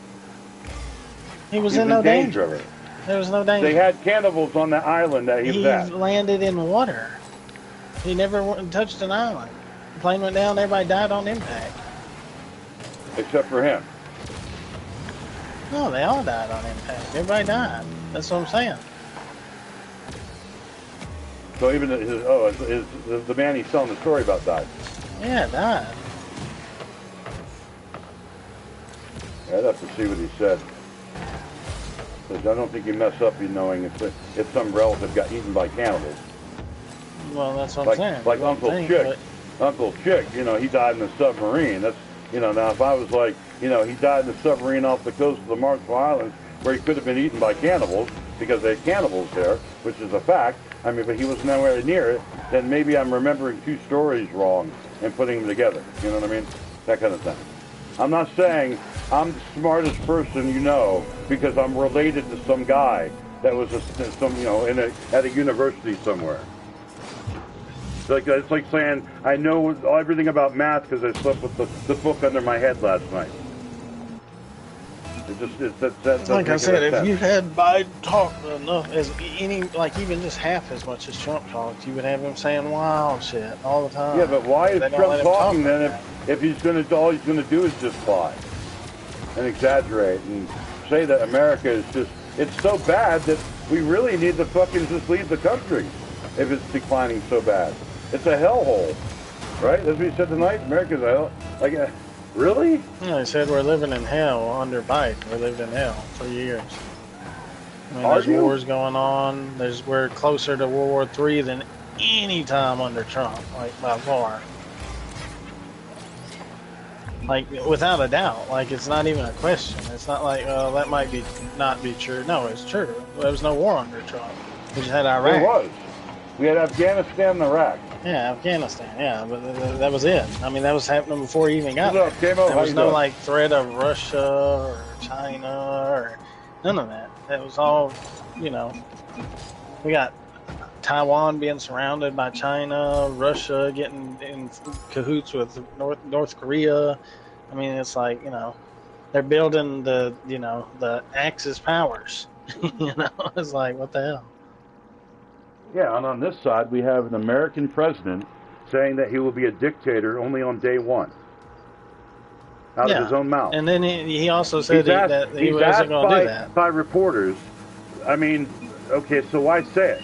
He was in no danger. of it. There was no danger. They had cannibals on the island that he was at. He landed in water. He never touched an island. The plane went down. Everybody died on impact. Except for him. No, they all died on impact. Everybody died. That's what I'm saying. So even the man he's telling the story about died. Yeah, died. I'd have to see what he said. Because I don't think you mess up you knowing if some relative got eaten by cannibals. Well, that's what I'm saying. Like Uncle Chick. Uncle Chick, he died in a submarine. That's, now if I was like, he died in a submarine off the coast of the Marshall Islands where he could have been eaten by cannibals because they had cannibals there, which is a fact. I mean, but he was nowhere near it. Then maybe I'm remembering two stories wrong and putting them together. You know what I mean? That kind of thing. I'm not saying I'm the smartest person because I'm related to some guy that was at a university somewhere. It's like saying I know everything about math because I slept with the book under my head last night. Like I said, if you had Biden talk enough even just half as much as Trump talked, you would have him saying wild shit all the time. Yeah, but why is Trump talking then like if he's all he's gonna do is just lie and exaggerate and say that America is it's so bad that we really need to fucking just leave the country if it's declining so bad. It's a hellhole, right? That's what he said tonight. America's a hell. Really? Yeah, he said we're living in hell under Biden. We lived in hell for years. I mean, there's wars going on. We're closer to World War III than any time under Trump, by far. Without a doubt. It's not even a question. It's not like, that might not be true. No, it's true. There was no war under Trump. We just had Iraq. There was. We had Afghanistan and Iraq. Yeah, Afghanistan, yeah, but that was it. I mean, that was happening before he even got there. There was no, threat of Russia or China or none of that. That was all, we got Taiwan being surrounded by China, Russia getting in cahoots with North Korea. I mean, it's like, they're building the Axis powers. It's like, what the hell? Yeah, and on this side, we have an American president saying that he will be a dictator only on day one. Out of his own mouth. And then he also said that he wasn't going to do that. By reporters, I mean, okay, so why say it?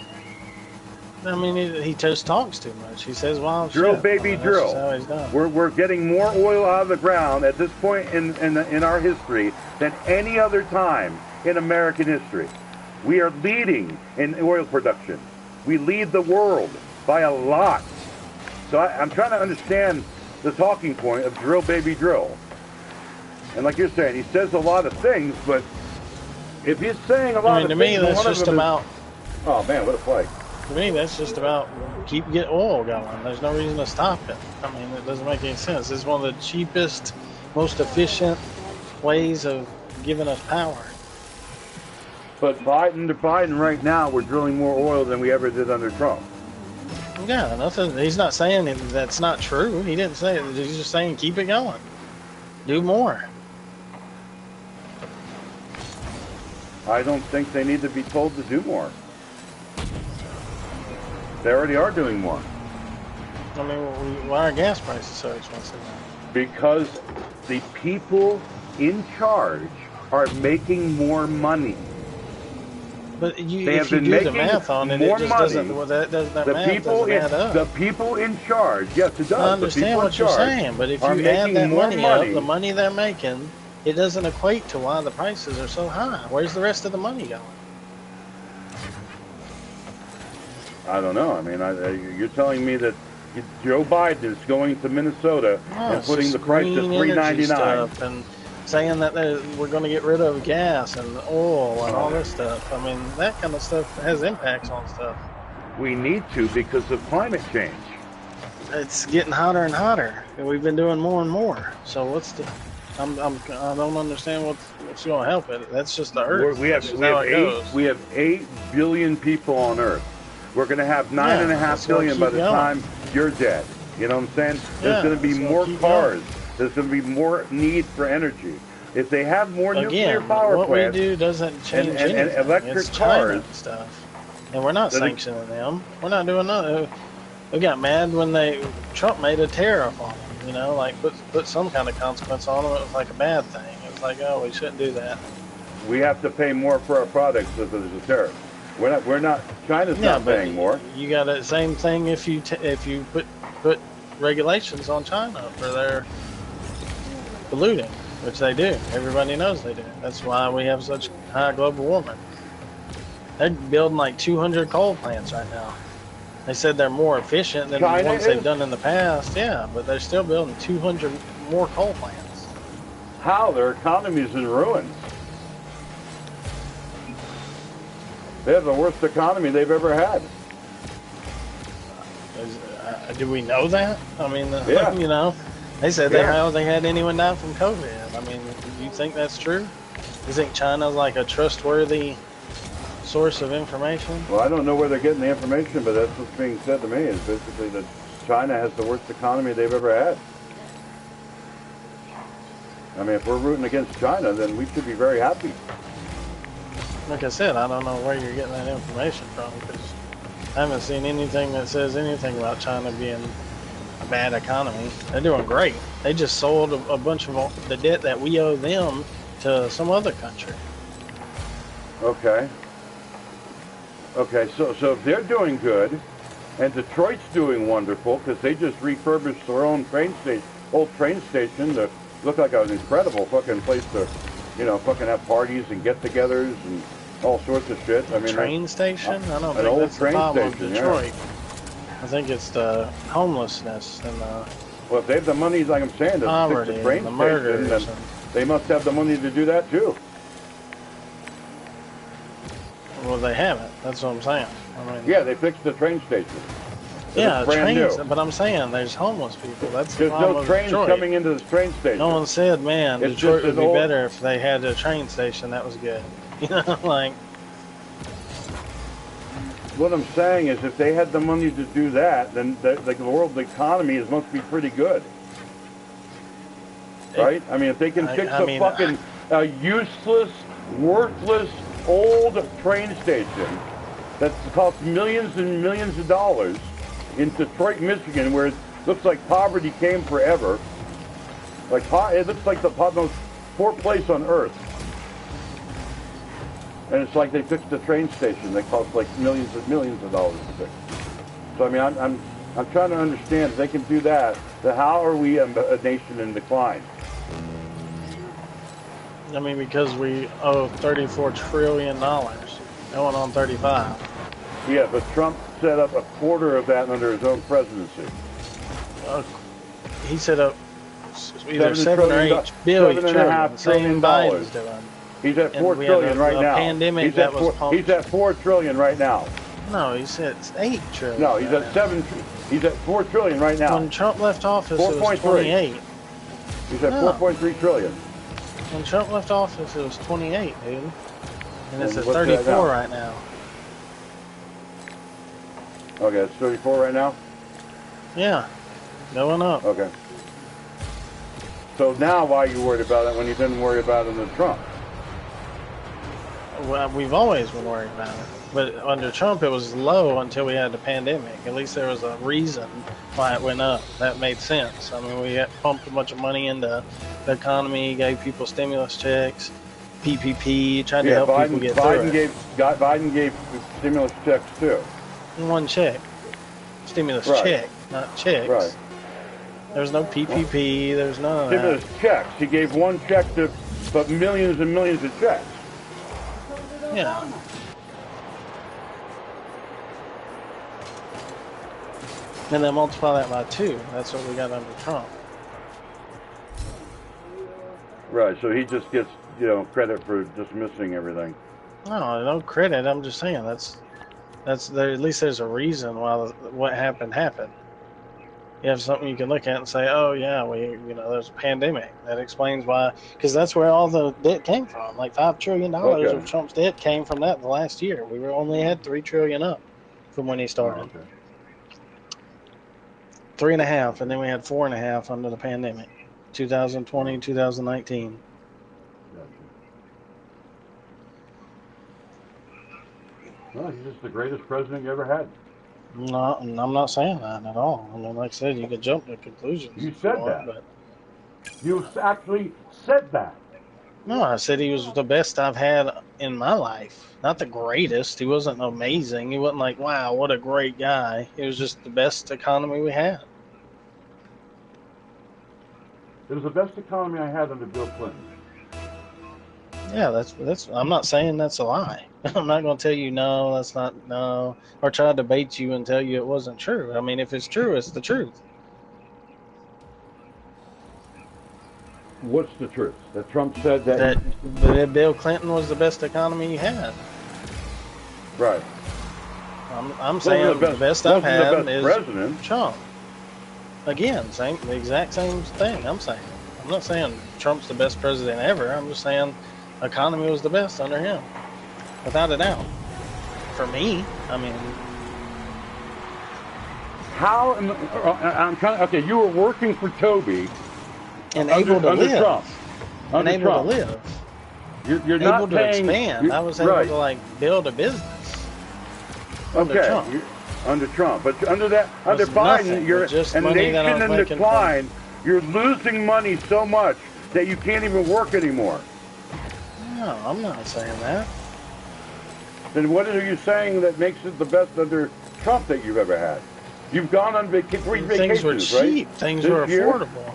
I mean, he just talks too much. He says wild shit. Drill, baby, drill. That's how he's done. We're getting more oil out of the ground at this point in our history than any other time in American history. We are leading in oil production. We lead the world by a lot. So I'm trying to understand the talking point of drill, baby, drill. And like you're saying, he says a lot of things, but if he's saying a lot of things... to me, that's just about... Oh, man, what a fight. To me, that's just about get oil going. There's no reason to stop it. I mean, it doesn't make any sense. It's one of the cheapest, most efficient ways of giving us power. But Biden right now, we're drilling more oil than we ever did under Trump. Yeah, nothing. He's not saying that's not true. He didn't say it. He's just saying keep it going. Do more. I don't think they need to be told to do more. They already are doing more. I mean, why are gas prices so expensive now? Because the people in charge are making more money. But They if have you been do the making math on it, more it just money. doesn't. Well, that The math people, doesn't add up. the people in charge, yes, it does. I understand the people what in you're charge saying, but if are you add making that more money up, the money they're making, it doesn't equate to why the prices are so high. Where's the rest of the money going? I don't know. I mean, you're telling me that Joe Biden is going to Minnesota and It's putting just the price to green energy $3.99. stuff and saying that we're going to get rid of gas and oil and all this stuff. I mean, that kind of stuff has impacts on stuff. We need to because of climate change. It's getting hotter and hotter, and we've been doing more and more. So what's the? I don't understand what's going to help it. That's just the Earth. We have 8 billion people on Earth. We're going to have 9.5 billion by the time you're dead. You know what I'm saying? There's going to be more cars. There's going to be more need for energy. If they have more nuclear power what plants, we do doesn't change anything. and electric it's cars and stuff, and we're not sanctioning them. We're not doing nothing. We got mad when Trump made a tariff on them. You know, like put some kind of consequence on them. It was like a bad thing. It was like, oh, we shouldn't do that. We have to pay more for our products if there's a tariff. We're not. China's not paying more. You got the same thing if you put regulations on China for their polluting, which they do. Everybody knows they do. That's why we have such high global warming. They're building like 200 coal plants right now. They said they're more efficient than the ones they've done in the past. Yeah, but they're still building 200 more coal plants. How? Their economy's in ruins. They have the worst economy they've ever had. Do we know that? I mean, yeah. You know, they said they had anyone die from COVID. I mean, do you think that's true? You think China's like a trustworthy source of information? Well, I don't know where they're getting the information, but that's what's being said to me, is basically that China has the worst economy they've ever had. I mean, if we're rooting against China, then we should be very happy. Like I said, I don't know where you're getting that information from, because I haven't seen anything that says anything about China being a bad economy. They're doing great. They just sold a bunch of the debt that we owe them to some other country. Okay. Okay, so if they're doing good, and Detroit's doing wonderful, because they just refurbished their own old train station to look like an incredible fucking place to, you know, fucking have parties and get-togethers and all sorts of shit. I mean, train station? I don't think old that's the problem with Detroit. I think it's the homelessness and the well, if they have the money, like I'm saying, to fix the train station, then they must have the money to do that too. Well, they haven't. That's what I'm saying. I mean, yeah, they fixed the train station. Yeah, trains. But I'm saying there's homeless people. That's there's the problem no trains coming into this train station. No one said, man, it's Detroit would be better if they had a train station that was good. You know, like. What I'm saying is, if they had the money to do that, then the world economy must be pretty good, right? I mean, if they can fix a fucking useless, worthless, old train station that's cost millions and millions of dollars in Detroit, Michigan, where it looks like poverty came forever. Like it looks like the most poor place on earth. And it's like they fixed a train station that cost like millions and millions of dollars to fix. So I mean, I'm trying to understand if they can do that, then how are we a nation in decline? I mean, because we owe $34 trillion, going on 35. Yeah, but Trump set up a quarter of that under his own presidency. He set up either 7 or 8 billion, $7.5 trillion. Biden's doing. He's at $4 trillion right now. Pandemic he's at $4 trillion right now. No, he said it's 8 trillion. No, he's at 7. He's at $4 trillion right now. When Trump left office, it was 28. He's at 4.3 trillion. When Trump left office, it was 28, dude, and it's at 34 right now. Okay, it's 34 right now. Yeah, going up. Okay. So now, why are you worried about it when you didn't worry about it in Trump? Well, we've always been worried about it. But under Trump, it was low until we had the pandemic. At least there was a reason why it went up. That made sense. I mean, we had pumped a bunch of money into the economy, gave people stimulus checks, PPP, tried to help people get through it. Biden gave stimulus checks too. One check. Stimulus check, not checks. Right. There's no PPP. There's none of that. Stimulus checks. He gave one check to, but millions and millions of checks. Yeah. And then multiply that by 2. That's what we got under Trump. Right. So he just gets, credit for dismissing everything. No credit. I'm just saying that's there. At least there's a reason why what happened. You have something you can look at and say, oh yeah, there's a pandemic. That explains why, because that's where all the debt came from. Like $5 trillion of Trump's debt came from that the last year. We only had $3 trillion up from when he started. Oh, okay. 3.5, and then we had 4.5 under the pandemic, 2020, 2019. Gotcha. Well, he's just the greatest president you ever had. No, I'm not saying that at all. I mean, like I said, you could jump to conclusions. You said that. But you actually said that. No, I said he was the best I've had in my life. Not the greatest. He wasn't amazing. He wasn't like, wow, what a great guy. It was just the best economy we had. It was the best economy I had under Bill Clinton. Yeah, that's. I'm not saying that's a lie. I'm not going to tell you no, that's not no, or try to debate you and tell you it wasn't true. I mean, if it's true, it's the truth. What's the truth? That Trump said that Bill Clinton was the best economy you had. Right. I'm saying the best I've had is president. Trump. Again, the exact same thing. I'm saying. I'm not saying Trump's the best president ever. I'm just saying economy was the best under him, without a doubt. For me, I mean. How? I'm trying. Okay, you were working for Toby. And able to live. Trump. And able to live. You're not able to expand. I was able to build a business. Under Trump, but under Biden, you're a nation in decline. You're losing money so much that you can't even work anymore. No, I'm not saying that. Then what are you saying that makes it the best under Trump that you've ever had? You've gone on 3 vacations, Things were cheap. Right? Things were affordable.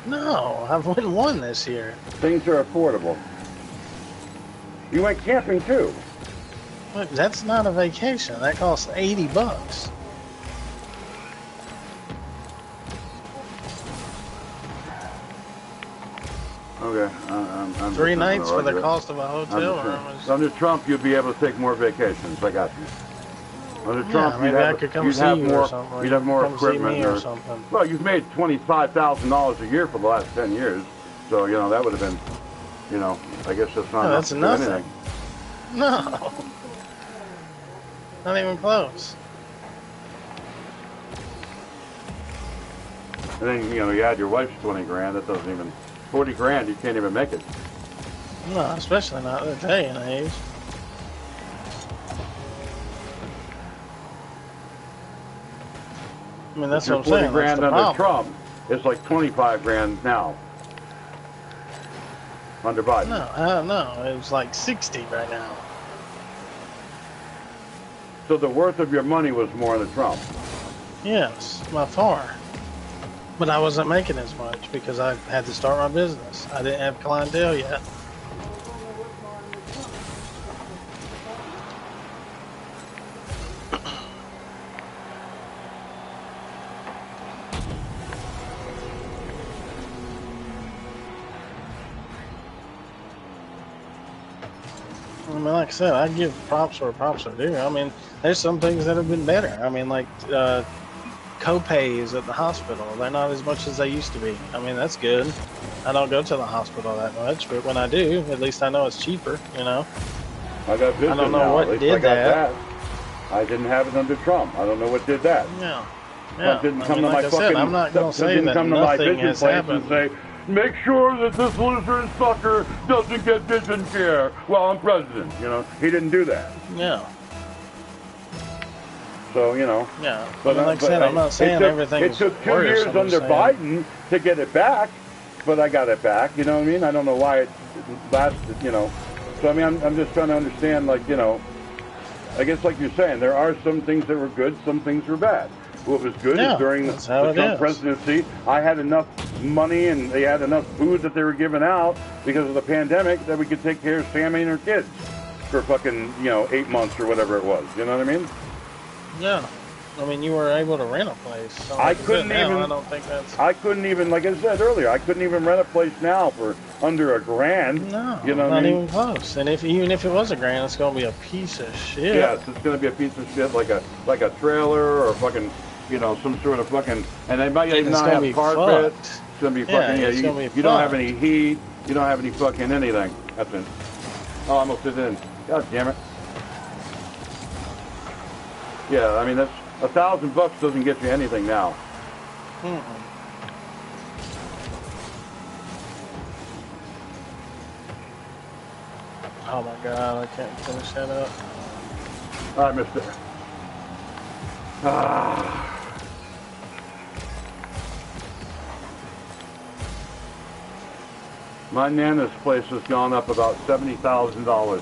No, I've won one this year. Things are affordable. You went camping too. Look, that's not a vacation. That costs $80. Okay. I'm 3 nights for the cost of a hotel room. Under Trump, you'd be able to take more vacations. I got you. Under Trump, maybe I could come see you or something. You'd have more equipment or something. Well, you've made $25,000 a year for the last 10 years, so that would have been, I guess that's not. No, that's nothing. No, not even close. And then you add your wife's 20 grand. That doesn't even 40 grand. You can't even make it. No, especially not in the day and age. I mean, that's what I'm saying. 40 grand under Trump, it's like 25 grand now. Under Biden. No, it was like 60 right now. So the worth of your money was more than Trump? Yes, by far. But I wasn't making as much because I had to start my business. I didn't have clientele yet. I mean, like I said, I give props where props are due. I mean, there's some things that have been better. I mean, like co-pays at the hospital. They're not as much as they used to be. I mean, that's good. I don't go to the hospital that much, but when I do, at least I know it's cheaper, I got vision. I don't know what did that. I didn't have it under Trump. I don't know what did that. Yeah. That didn't come to my fucking. I'm not going to say that come to my nothing vision has place happened. and say, make sure that this Lutheran sucker doesn't get vision care while I'm president. You know, he didn't do that. Yeah. So, you know. Yeah. But, like I said, I'm not saying everything. It took 2 years under Biden to get it back, but I got it back. You know what I mean? I don't know why it lasted, you know. So, I mean, I'm just trying to understand, like, you know, I guess like you're saying, there are some things that were good, some things were bad. What was good is during the Trump presidency, I had enough money and they had enough food that they were giving out because of the pandemic that we could take care of Sammy and her kids for fucking, you know, 8 months or whatever it was. You know what I mean? Yeah. I mean, you were able to rent a place. So I couldn't even. I don't think that's. I couldn't even, like I said earlier, I couldn't even rent a place now for under $1,000. No, you know what not I mean? even close. And even if it was $1,000, it's gonna be a piece of shit. Yes, it's gonna be a piece of shit, like a trailer or fucking, you know, some sort of fucking, and they might even not have carpet. It's gonna be fucking. Yeah, you don't have any heat. You don't have any fucking anything. That's it. Oh, I almost did it in. God damn it. Yeah, I mean that's. $1,000 doesn't get you anything now. Oh my god, I can't finish that up. I missed it. My Nana's place has gone up about $70,000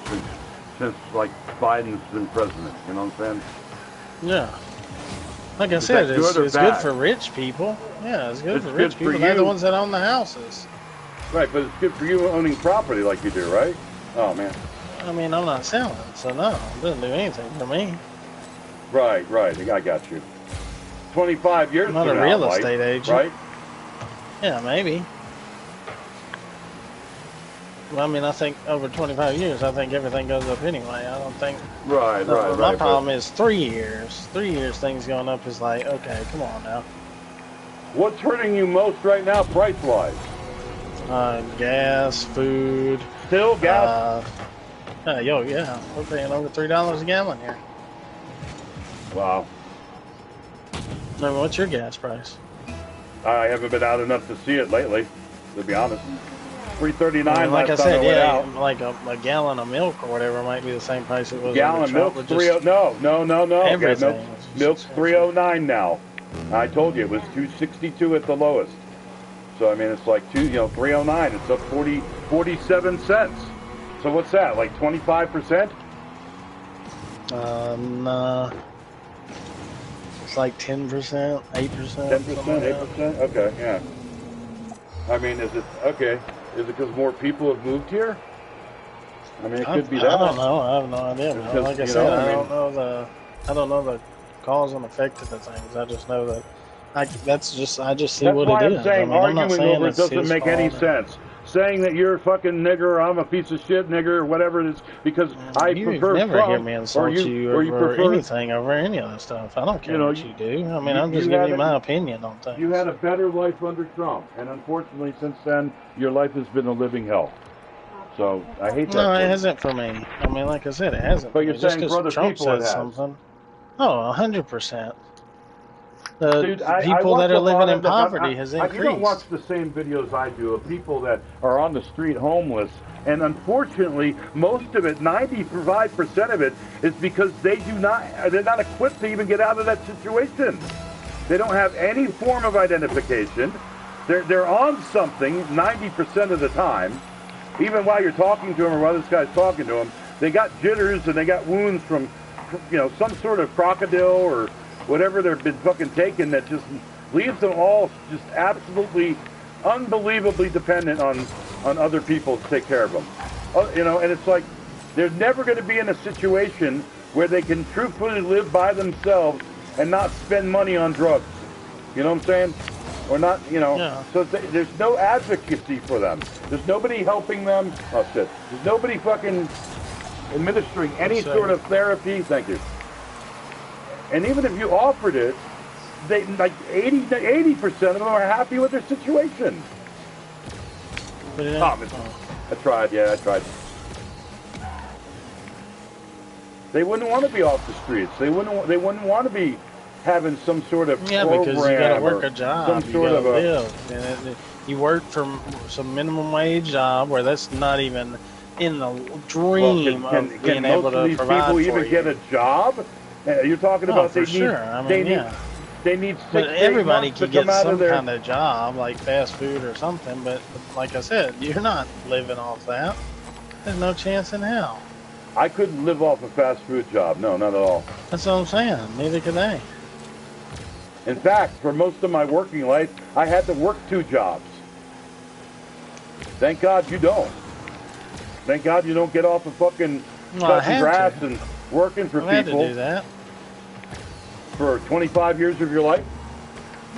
since like Biden's been president. You know what I'm saying? Yeah. Like I said, it's good for rich people. Yeah, it's good for rich people. They're the ones that own the houses. Right, but it's good for you owning property like you do, right? Oh, man. I mean, I'm not selling, so no, it doesn't do anything for me. Right, I got you. 25 years I'm from now, not a real estate agent. Right? Yeah, maybe. Well, I mean, I think over 25 years, I think everything goes up anyway. I don't think... Right. My problem is 3 years. 3 years, things going up is like, okay, come on now. What's hurting you most right now, price-wise? Gas, food. Still gas? Yeah. We're paying over $3 a gallon here. Wow. I mean, what's your gas price? I haven't been out enough to see it lately, to be honest. $3.39 I mean, like I last time said, I went out. like a gallon of milk or whatever might be the same price it was. Gallon of milk, no. Everything. Milk's $3.09 now. I told you it was $2.62 at the lowest. So I mean, it's like $3.09. It's up 47 cents. So what's that? Like 25%? Nah. It's like 10%, 8%. 10%, 8%. Okay, yeah. I mean, is it okay? Is it because more people have moved here? I mean, it could be that. I don't know. I have no idea. Man. Like I said, I don't know the cause and effect of the things. I just know that I just see what it is. That's why I'm saying arguing over it doesn't make any sense. Saying that you're a fucking nigger, or I'm a piece of shit nigger, or whatever it is, because I prefer never Trump, hear me insult you over anything, over any of that stuff. I don't care what you do. I mean, I'm just giving you my opinion on things. You had a better life under Trump, and unfortunately, since then, your life has been a living hell. So I hate that. No, it hasn't for me. I mean, like I said, it hasn't. But you're saying for other Trump people it has. Something. Oh, 100%. The Dude, people that are living in poverty has increased. You don't watch the same videos I do of people that are on the street homeless, and unfortunately, most of it, 95% of it, is because they're not equipped to even get out of that situation. They don't have any form of identification. They're on something 90% of the time. Even while you're talking to them or while this guy's talking to them, they got jitters and they got wounds from, some sort of crocodile or whatever they've been fucking taking that just leaves them all just absolutely, unbelievably dependent on other people to take care of them. And it's like they're never going to be in a situation where they can truthfully live by themselves and not spend money on drugs. You know what I'm saying? Or not, Yeah. So there's no advocacy for them. There's nobody helping them. Oh, shit. There's nobody fucking administering any sort of therapy. Thank you. And even if you offered it, they like 80% of them are happy with their situation. I tried. They wouldn't want to be off the streets. They wouldn't want to be having some sort of Yeah, program because you got to work or a job. some You sort got of to a live. And you work for some minimum wage job where that's not even in the well, dream of being can able most of to these provide people for even get you. a job? You're talking Oh, about for sure. I mean, yeah. they need But 6 to 8 everybody months to can come get out of some their. kind of job, like fast food or something. But like I said, you're not living off that. There's no chance in hell. I couldn't live off a fast food job. No, not at all. That's what I'm saying. Neither could they. In fact, for most of my working life, I had to work 2 jobs. Thank God you don't. Thank God you don't get off of fucking Well, I cutting had grass to. and working for I had to people do that. for 25 years of your life.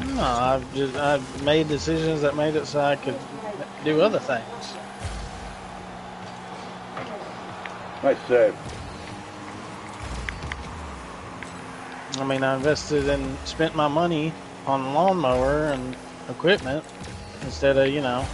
No, I've made decisions that made it so I could do other things. Nice save. I mean, I invested and spent my money on a lawnmower and equipment instead of,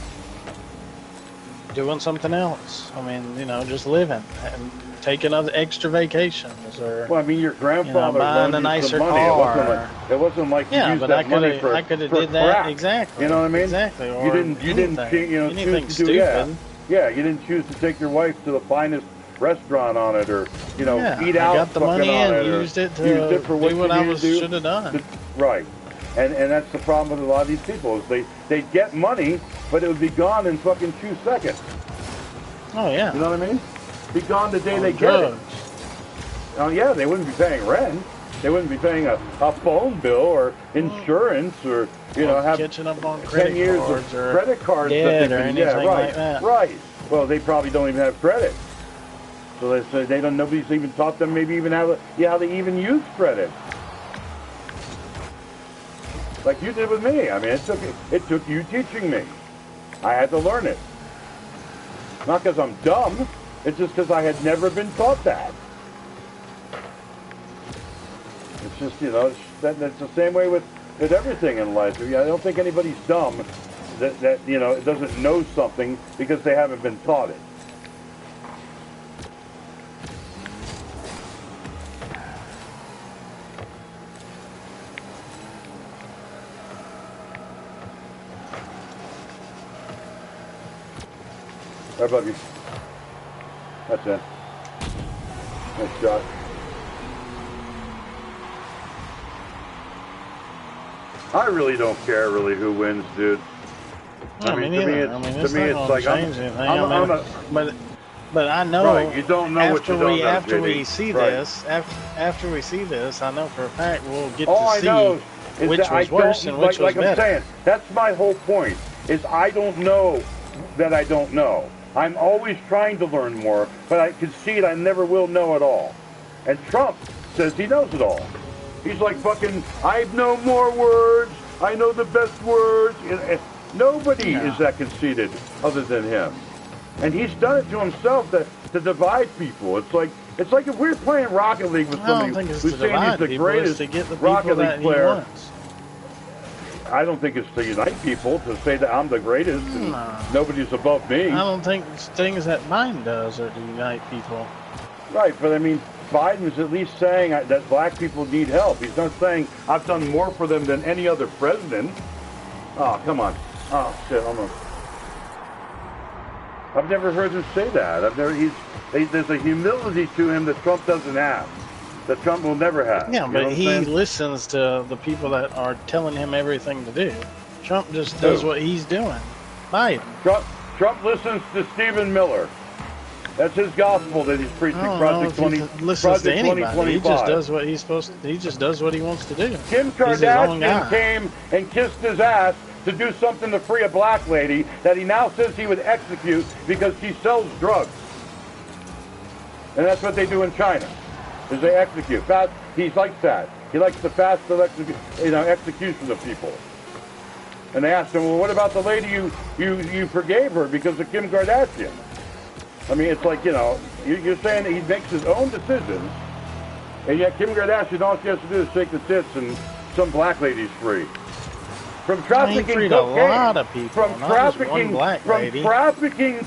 doing something else. I mean, just living and taking other extra vacations or, Well, I mean, your grandfather buying loaned a you nicer some money. car. It wasn't like you Yeah, used but that money for I could have for did that crap. exactly. You know what I mean? Exactly. Or You didn't anything, anything choose to do stupid. yeah. You didn't choose to take your wife to the finest restaurant on it, or Yeah, eat I out got the fucking money on and it, or used it to used it for what do you what I needed to do. should have done. Right. And that's the problem with a lot of these people is they get money, but it would be gone in fucking 2 seconds. Oh yeah. You know what I mean? Be gone the day On they drugs. get it. Oh yeah, they wouldn't be paying rent. They wouldn't be paying a phone bill or insurance or have catching up on 10 credit years cards of or credit cards debt that or they've been, anything right, like that. right. Well, they probably don't even have credit. So they don't. Nobody's even taught them maybe even how they even use credit. Like you did with me. I mean, it took you teaching me. I had to learn it. Not because I'm dumb. It's just because I had never been taught that. It's just that's the same way with everything in life. I don't think anybody's dumb that doesn't know something because they haven't been taught it. How about you? That's it. Nice shot. I really don't care who wins, dude. I mean, to me, it's like but I know. Right, you don't know what you don't know, after we JD. see Right. this, after we see this, I know for a fact we'll get All I to know see is which that was worse and which was like better. I'm saying, that's my whole point. Is I don't know that I don't know. I'm always trying to learn more, but I concede I never will know it all. And Trump says he knows it all. He's like fucking, I know more words. I know the best words. Nobody is that conceited other than him. And he's done it to himself to divide people. It's like if we're playing Rocket League with somebody who's saying he's the greatest Rocket League player. I don't think it's to unite people to say that I'm the greatest and nobody's above me. I don't think things that Biden does are to unite people. Right, but I mean, Biden's at least saying that black people need help. He's not saying I've done more for them than any other president. Oh, come on. Oh, shit, almost. I've never heard him say that. There's a humility to him that Trump doesn't have. That Trump will never have. Yeah, but he listens to the people that are telling him everything to do. Trump just does what he's doing. Biden. Trump listens to Stephen Miller. That's his gospel that he's preaching. Project 2025. He just does what he's supposed to. He just does what he wants to do. Kim Kardashian came and kissed his ass to do something to free a black lady that he now says he would execute because she sells drugs. And that's what they do in China, is they execute. He likes that. He likes the fast execution of people. And they asked him, well, what about the lady you forgave her because of Kim Kardashian? I mean, it's like, you're saying that he makes his own decisions, and yet Kim Kardashian, all she has to do is shake the tits and some black lady's free. From trafficking cocaine, from trafficking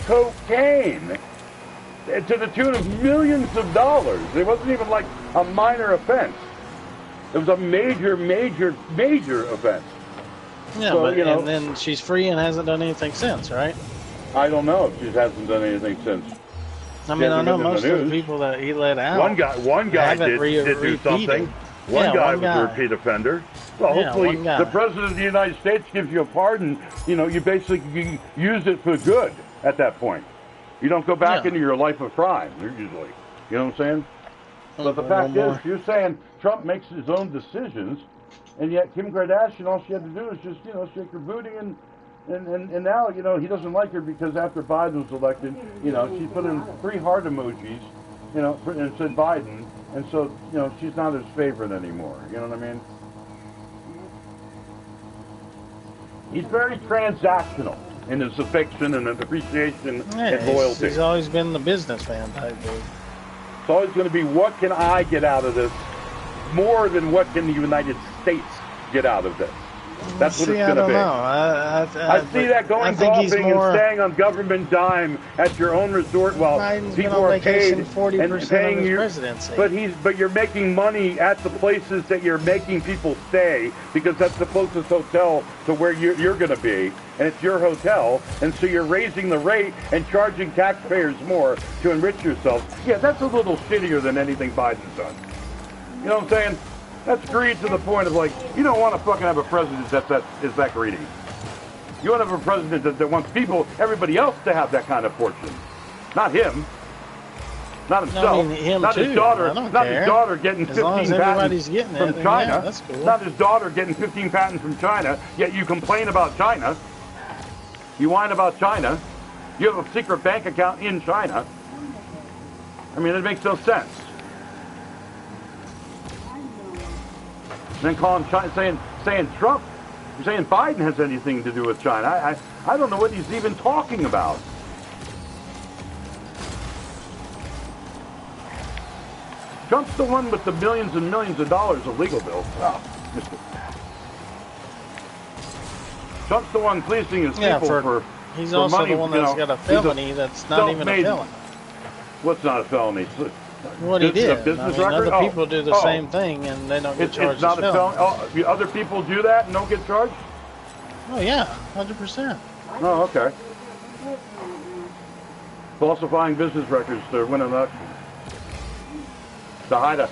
cocaine to the tune of millions of dollars. It wasn't even like a minor offense. It was a major, major, major event. Yeah, So, but you know, and then she's free and hasn't done anything since, right? I don't know if she hasn't done anything since. I mean, I know been in the most of the news. people that he let out. One guy haven't did do repeated. something. One Yeah, guy one was a guy. repeat offender. Well, Yeah, hopefully one guy. the President of the United States gives you a pardon. You know, you basically use it for good at that point. You don't go back Yeah. into your life of crime, usually. You know what I'm saying? But the No fact more. is, you're saying Trump makes his own decisions, and yet Kim Kardashian, all she had to do is just, you know, shake her booty, and now, you know, he doesn't like her because after Biden was elected, you know, she put in 3 heart emojis, you know, and said Biden, and so, you know, she's not his favorite anymore. You know what I mean? He's very transactional in his affection and appreciation and loyalty. He's always been the businessman type dude. It's always going to be, what can I get out of this more than what can the United States get out of this? That's what it's going to be. I see that going golfing and staying on government dime at your own resort while Biden's people are paid and 40% paying of his you. presidency. But you're making money at the places that you're making people stay, because that's the closest hotel to where you're going to be, and it's your hotel, and so you're raising the rate and charging taxpayers more to enrich yourselves. Yeah, that's a little shittier than anything Biden's done. You know what I'm saying? That's greed to the point of, like, you don't want to fucking have a president that is that greedy. You want to have a president that wants everybody else to have that kind of fortune. Not him. Not himself. I mean, him not too. his daughter. I don't not care. his daughter getting As 15 long as patents everybody's getting from it, then China. yeah, that's cool. Not his daughter getting 15 patents from China, yet you complain about China. You whine about China. You have a secret bank account in China. I mean, it makes no sense. Then calling China, saying Trump, saying Biden has anything to do with China. I don't know what he's even talking about. Trump's the one with the millions and millions of dollars of legal bills. Oh, Trump's the one fleecing his people for he's for also money, the one that's got a felony that's not even a felony. What's not a felony? What he did. A business I mean, record? other people do the same thing and they don't get charged It's not as a felony. felony. Oh, other people do that and don't get charged? Oh yeah, 100%. Oh, okay. Falsifying business records to win an election. To hide a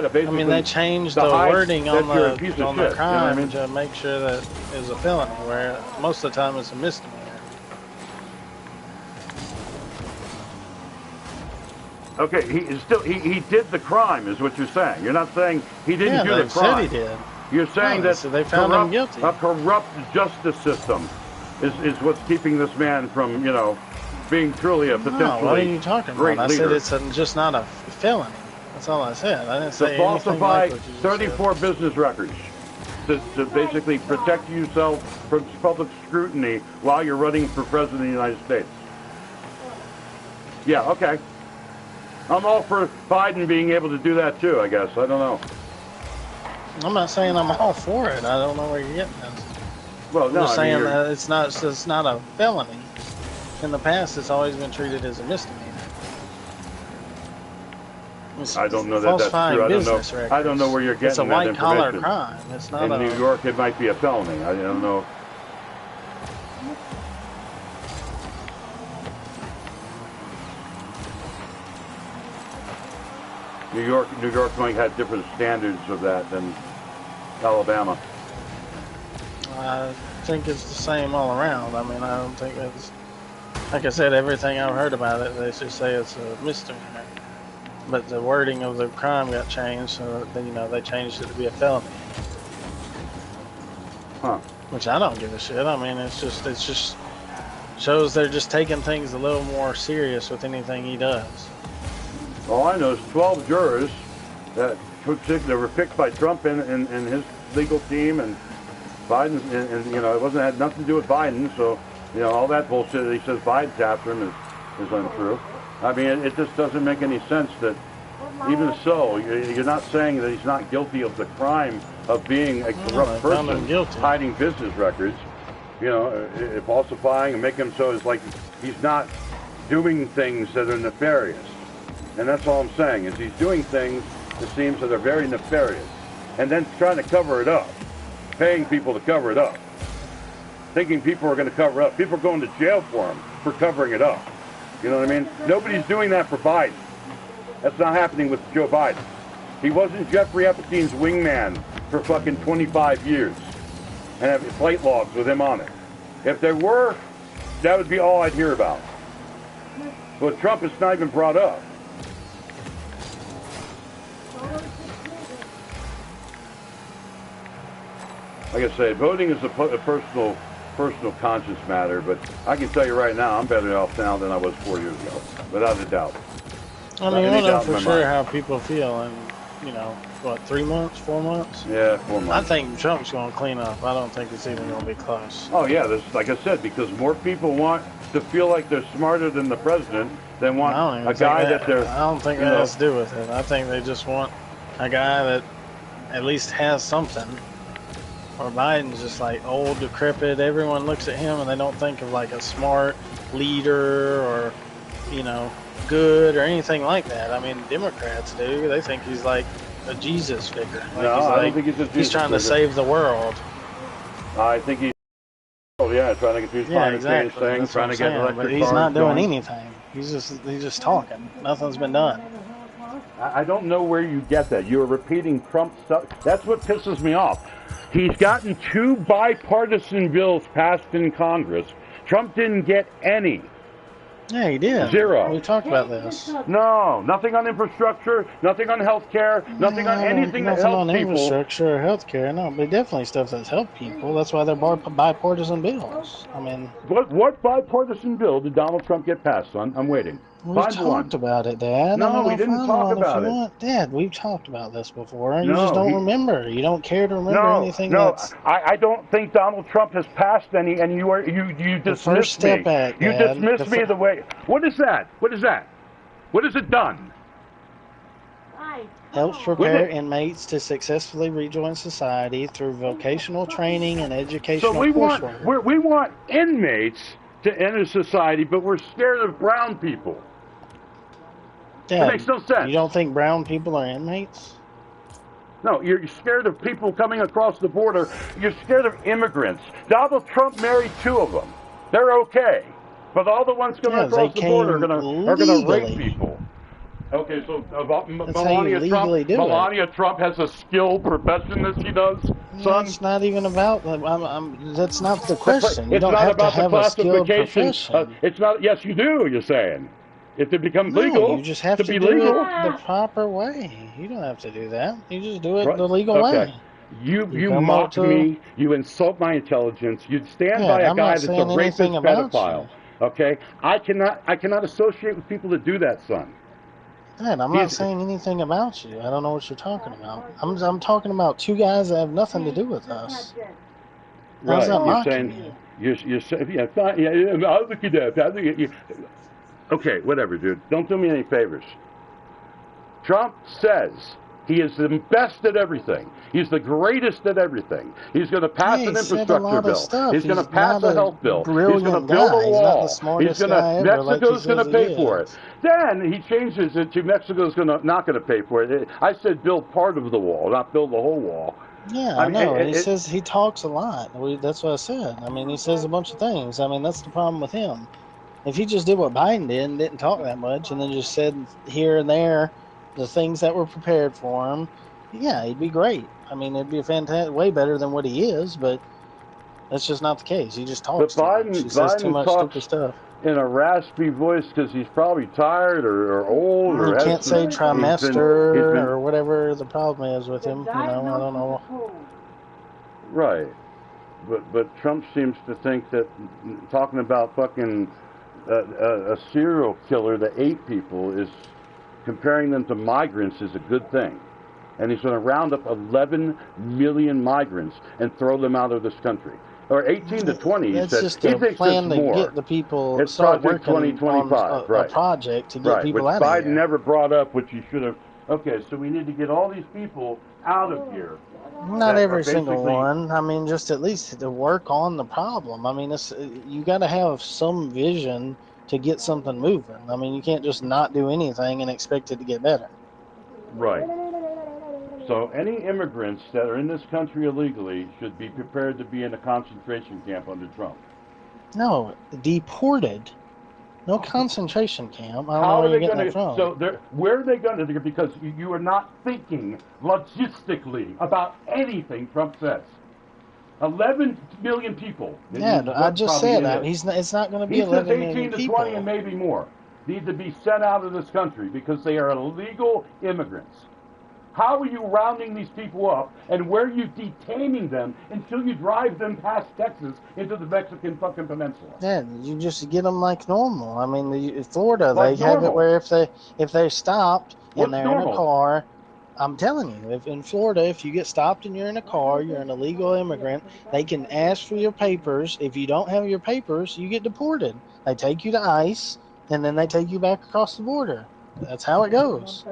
basically. I mean, they changed the wording on the crime, you know, to make sure that it was a felony, where most of the time it's a misdemeanor. Okay, he did the crime, is what you're saying. You're not saying he didn't do the crime. Said he did. You're saying that So they found him guilty. a corrupt justice system is what's keeping this man from, you know, being truly a potentially No, what are you talking great about? I leader. said it's just not a felony. That's all I said. I didn't say To falsify anything like what you just 34 business records to basically protect yourself from public scrutiny while you're running for president of the United States. Yeah, okay. I'm all for Biden being able to do that too, I guess. I don't know. I'm not saying I'm all for it. I don't know where you're getting this. Well, I'm no, just I mean, saying that it's not a felony. In the past, it's always been treated as a misdemeanor. I don't know that that's true. I don't know where you're getting it's a that white collar information. crime. It's not In New York, it might be a felony. I don't know. New York might have different standards of that than Alabama. I think it's the same all around. I mean, I don't think it's, like I said, everything I've heard about it, they just say it's a misdemeanor. But the wording of the crime got changed, so that, you know, they changed it to be a felony. Huh. Which I don't give a shit. I mean, it's just shows they're just taking things a little more serious with anything he does. All I know is 12 jurors that were picked by Trump and his legal team, and Biden, and you know, it had nothing to do with Biden, so, you know, all that bullshit that he says Biden's after him is untrue. I mean, it just doesn't make any sense that, even so, you're not saying that he's not guilty of the crime of being a corrupt person, hiding business records, you know, falsifying and making him so it's like he's not doing things that are nefarious. And that's all I'm saying, is he's doing things, it seems, that are very nefarious. and then trying to cover it up, paying people to cover it up, thinking people are going to cover up. People are going to jail for them for covering it up. You know what I mean? Nobody's doing that for Biden. That's not happening with Joe Biden. He wasn't Jeffrey Epstein's wingman for fucking 25 years and have flight logs with him on it. If there were, that would be all I'd hear about. But Trump is not even brought up. Like I say, voting is a personal conscience matter, but I can tell you right now, I'm better off now than I was 4 years ago, without a doubt. I mean, I don't know for sure how people feel in, you know, what, 3 months, 4 months? Yeah, 4 months. I think Trump's going to clean up. I don't think it's even going to be close. Oh, yeah, like I said, because more people want to feel like they're smarter than the president than want a guy that they're... I don't think that has to do with it. I think they just want a guy that at least has something. Or Biden's just like old, decrepit. Everyone looks at him and they don't think of like a smart leader or, you know, good or anything like that. I mean, Democrats do. They think he's like a Jesus figure. Like no, I don't think he's a Jesus He's trying figure. to save the world. I think he's... Oh, yeah, trying to get these climate change things, trying to get electric cars. But he's not doing anything. He's just talking. Nothing's been done. I don't know where you get that. You're repeating Trump stuff. That's what pisses me off. He's gotten 2 bipartisan bills passed in Congress. Trump didn't get any. Yeah, he did. 0. We talked about this. No, nothing on infrastructure, nothing on health care, nothing on anything that helps on people. Infrastructure or health care, no, but definitely stuff that's helped people. That's why they're bipartisan bills. I mean... What bipartisan bill did Donald Trump get passed on? I'm waiting. We've talked about it, Dad. No, we didn't talk about it. Dad, we've talked about this before. You just don't remember. You don't care to remember anything that's... I don't think Donald Trump has passed any, and you dismissed me. You dismissed me the way... What is that? What is that? What has it done? Helps prepare inmates to successfully rejoin society through vocational training and educational coursework. So we want inmates to enter society, but we're scared of brown people. Dad, it makes no sense. You don't think brown people are inmates? No, you're scared of people coming across the border. You're scared of immigrants. Donald Trump married 2 of them. They're okay. But all the ones coming across the border are going to rape people. Okay, so Melania Trump has a skilled profession that she does, son? It's not even about... that's not the question. You don't have to have a skilled profession. It's not... Yes, you do, you're saying. If it becomes legal, you just have to be do legal. it the proper way. You don't have to do that. You just do it the legal way. You mock me. You insult my intelligence. You stand by a guy that's a racist pedophile. Okay? I cannot associate with people that do that, son. Dad, I'm not saying anything about you. I don't know what you're talking about. I'm talking about 2 guys that have nothing to do with us. Right. You're saying you're saying I'll look it up. Okay, whatever, dude. Don't do me any favors. Trump says he is the best at everything. He's the greatest at everything. He's going to pass an infrastructure bill. He's going to pass a health bill. He's going to build a wall. Mexico's going to pay for it. Then he changes it to Mexico's not going to pay for it. I said build part of the wall, not build the whole wall. Yeah, I know. He says he talks a lot. That's what I said. I mean, he says a bunch of things. I mean, that's the problem with him. If he just did what Biden did and didn't talk that much and then just said here and there the things that were prepared for him, yeah, he'd be great. I mean, it'd be a fantastic, way better than what he is, but that's just not the case. He just talks too much. He says too much stupid stuff. In a raspy voice because he's probably tired or old. He can't say trimester or whatever the problem is with him. You know, I don't know. Right. But Trump seems to think that talking about fucking a serial killer that ate people is comparing them to migrants is a good thing. And he's going to round up 11 million migrants and throw them out of this country. Or 18 to 20, he said. Just a plan to get the people it's start Project working 2025, on a project to get people out of here. Which Biden never brought up, which he should have. Okay, so we need to get all these people out of here. Not every single one. I mean, just at least to work on the problem. I mean, you got to have some vision to get something moving. I mean, you can't just not do anything and expect it to get better. Right. So any immigrants that are in this country illegally should be prepared to be in a concentration camp under Trump. No, deported. No concentration camp. I don't know How where are you're they getting going that from. to? So where are they going to? Because you are not thinking logistically about anything Trump says. 11 million people. Yeah, I just said that. It's not going to be He says 11 18 million to people. 20 and maybe more need to be sent out of this country because they are illegal immigrants. How are you rounding these people up, and where are you detaining them until you drive them past Texas into the Mexican fucking peninsula? Yeah, you just get them like normal. I mean, Florida, Like they have it normal. where if they stopped What's and they're normal? in a car, I'm telling you, if in Florida, if you get stopped and you're in a car, you're an illegal immigrant, they can ask for your papers. If you don't have your papers, you get deported. They take you to ICE, and then they take you back across the border. That's how it goes.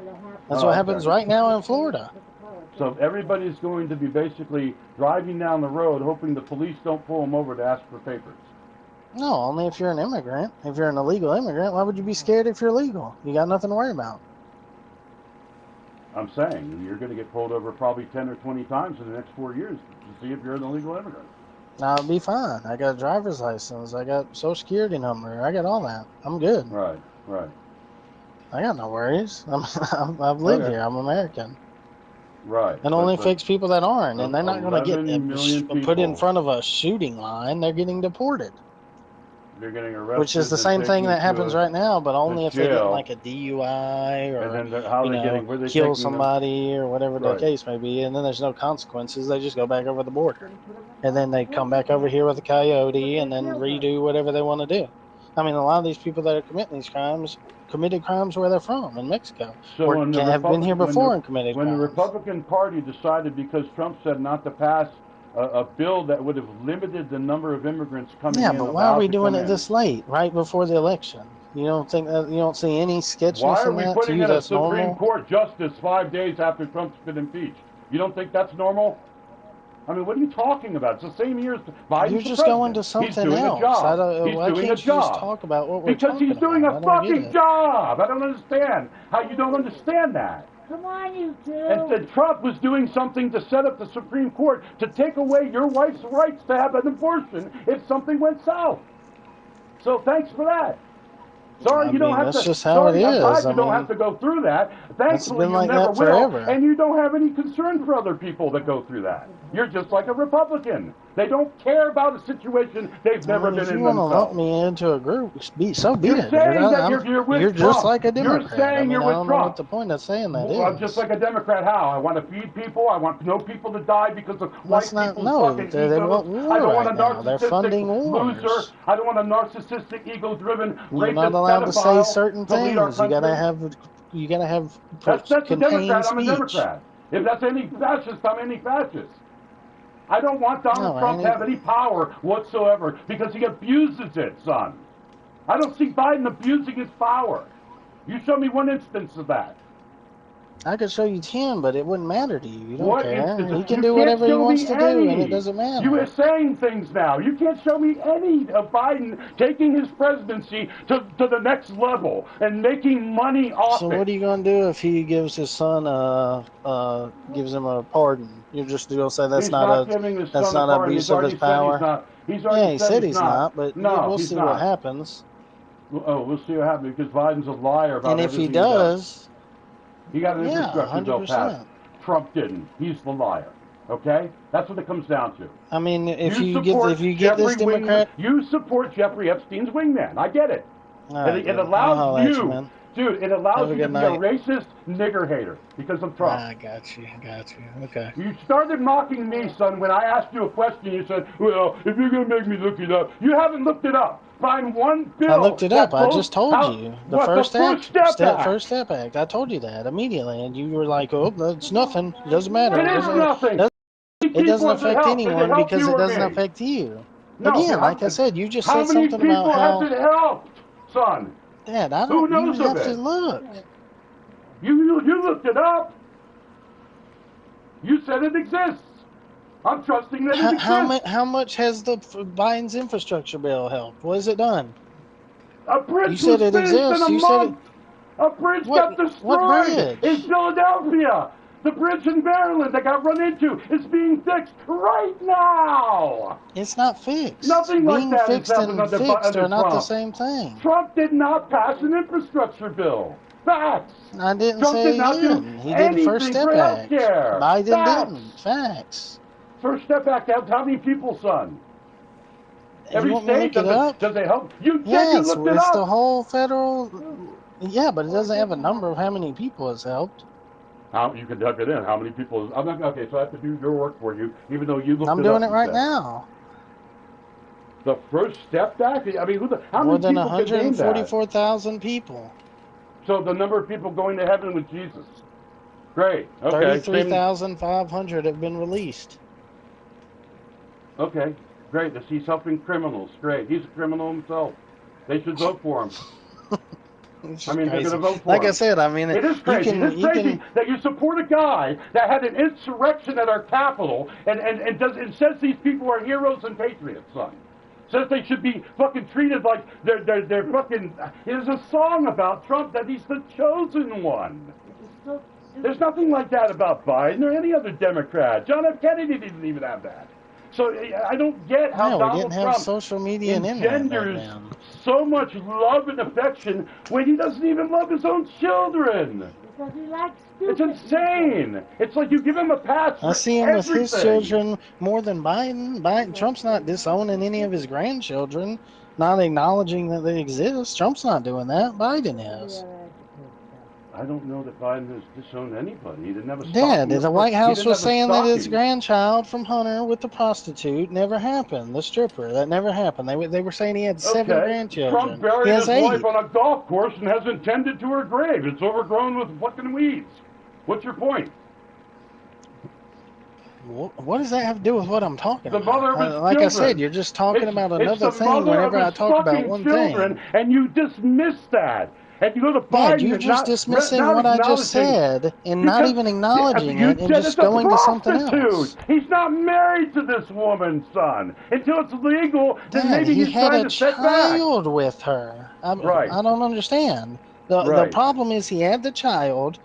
That's what happens right now in Florida. So everybody's going to be basically driving down the road hoping the police don't pull them over to ask for papers. No, only if you're an immigrant. If you're an illegal immigrant, why would you be scared if you're legal? You got nothing to worry about. I'm saying you're going to get pulled over probably 10 or 20 times in the next 4 years to see if you're an illegal immigrant. I'll be fine. I got a driver's license. I got Social Security number. I got all that. I'm good. Right. I got no worries. I've lived here. I'm American. Right. It only affects people that aren't, and they're not going to 11 million get put in people. front of a shooting line. They're getting deported. They're getting arrested. Which is the same thing that happens right now, but only if they get jail. like a DUI or And then how they getting, where they kill taking somebody or whatever the Right. case may be, and then there's no consequences. They just go back over the border, and then they come back over here with a coyote and then redo whatever they want to do. I mean, a lot of these people that are committing these crimes committed crimes where they're from, in Mexico, or have been here before and committed when crimes. the Republican Party decided, because Trump said not to pass a bill that would have limited the number of immigrants coming in. Yeah, but why are we doing it this late, right before the election? You don't think that you don't see any sketchiness Why are in we that? putting To you, in a that's Supreme normal? Court justice 5 days after Trump's been impeached? You don't think that's normal? I mean, what are you talking about? It's the same year as Biden's You're the just president. going to something He's doing else. A job. Why He's can't doing you a job. just talk about what we're Because talking he's doing about? a fucking job. I don't understand how you don't understand that. Come on, you two. And Trump was doing something to set up the Supreme Court to take away your wife's rights to have an abortion if something went south. So thanks for that. Sorry, you don't have to. That's just how it is. You don't have to go through that. Thankfully, been like you never that will, forever. and you don't have any concern for other people that go through that. You're just like a Republican. They don't care about a situation they've never been if in you want to lump themselves. me into a group, so be You're it. saying dude. that you're with You're just Trump. like a You're Democrat. saying you're I with don't know Trump. what the point of saying that Well, I'm is. just like a Democrat. How? I want to feed people. I want no people to die because of white people's fucking they egos. want war I don't want right a now. They're funding narcissistic wars. loser. I don't want a narcissistic, ego-driven You're rapist not allowed to say pedophile certain to lead our things. You gotta country. have That's a contained Democrat. I'm a speech. Democrat. If that's any fascist, I'm any fascist. I don't want Donald Trump to have any power whatsoever because he abuses it, son. I don't see Biden abusing his power. You show me one instance of that. I could show you 10, but it wouldn't matter to you. You don't What care. instance? He can You do can't whatever he show wants me to do, any. and it doesn't matter. You are saying things now. You can't show me any of Biden taking his presidency to the next level and making money off So it. what are you going to do if he gives his son gives him a pardon? You're just going to say that's He's not giving his that's son not a pardon. abuse He's of already his said power. He's already He said he's not, but no, we'll he's see not. what happens. Oh, we'll see what happens because Biden's a liar about And if he everything does, he got an infrastructure bill 100%. passed. Trump didn't. He's the liar. Okay, that's what it comes down to. I mean, if you support get this Jeffrey Democrat, you support Jeffrey Epstein's wingman. I get it. It allows you, dude. It allows you to be a racist nigger hater because of Trump. I got you. Okay. You started mocking me, son, when I asked you a question. You said, "Well, if you're gonna make me look it up, you haven't looked it up. Find one bill." I looked it up. I just told you the First Step Act. I told you that immediately, and you were like, "Oh, that's nothing. It doesn't matter. It is nothing. It doesn't affect anyone because it doesn't affect you." No, again, like I said, you just said something about how how. many people has it helped, son? Dad, I don't. Who knows you have of it? to look. You looked it up. You said it exists. I'm trusting that it exists. How much has the Biden's infrastructure bill helped? What has it done? A bridge You said was it finished exists. in a You said month. A bridge What- got destroyed what bridge? in Philadelphia. The bridge in Maryland that got run into is being fixed right now. It's not fixed. Nothing Being like that fixed is happening and under fixed are not Trump. the same thing. Trump did not pass an infrastructure bill. Facts. I didn't Trump say did he not do did. He did the First anything Step for Act. healthcare. Biden Facts. didn't. Facts. First Step Act helped how many people, son? Every You want me to state look it up? does it help? You said Yes, you looked it it's up. the whole federal. Yeah, but it doesn't have a number of how many people it's helped. You can type it in. How many people? I'm not okay. So I have to do your work for you, even though you looked I'm it doing up. it right now. The First Step Act. I mean, how More many than people can name that? 144,000 people. So the number of people going to heaven with Jesus. Great. Okay. 33,500 have been released. Okay. Great. He's helping criminals. Great. He's a criminal himself. They should vote for him. It's I mean, crazy. they're going to vote for like him. I said, I mean, It is crazy. You It's crazy can, that you support a guy that had an insurrection at our Capitol and says these people are heroes and patriots, son. Says they should be fucking treated like they're fucking. There's a song about Trump that he's the chosen one. There's nothing like that about Biden or any other Democrat. John F. Kennedy didn't even have that. So I don't get how we Donald didn't have Trump social media and engenders so much love and affection when he doesn't even love his own children. Because he likes It's stupid insane. It's like you give him a pass for I see him everything. with his children more than Biden. Trump's not disowning any of his grandchildren, not acknowledging that they exist. Trump's not doing that. Biden is. I don't know that Biden has disowned anybody. He didn't have a Dad, stocking. the White House He didn't was have a saying that his stocking. grandchild from Hunter with the prostitute never happened. The stripper, that never happened. They were saying he had 7 grandchildren. Trump buried He his has 8. wife on a golf course and hasn't tended to her grave. It's overgrown with fucking weeds. What's your point? What does that have to do with what I'm talking The about? mother of his Like children. I said, you're just talking about another it's the thing mother whenever of I his talk about fucking one children, thing. and you dismiss that. And you go to Biden. Dad, you're just dismissing what I just said and not even acknowledging it and just going to something else. He's not married to this woman, son. Until it's legal, then Dad, maybe he he's had trying a to set back. child with her. Right. I don't understand. The Right. problem is he had the child,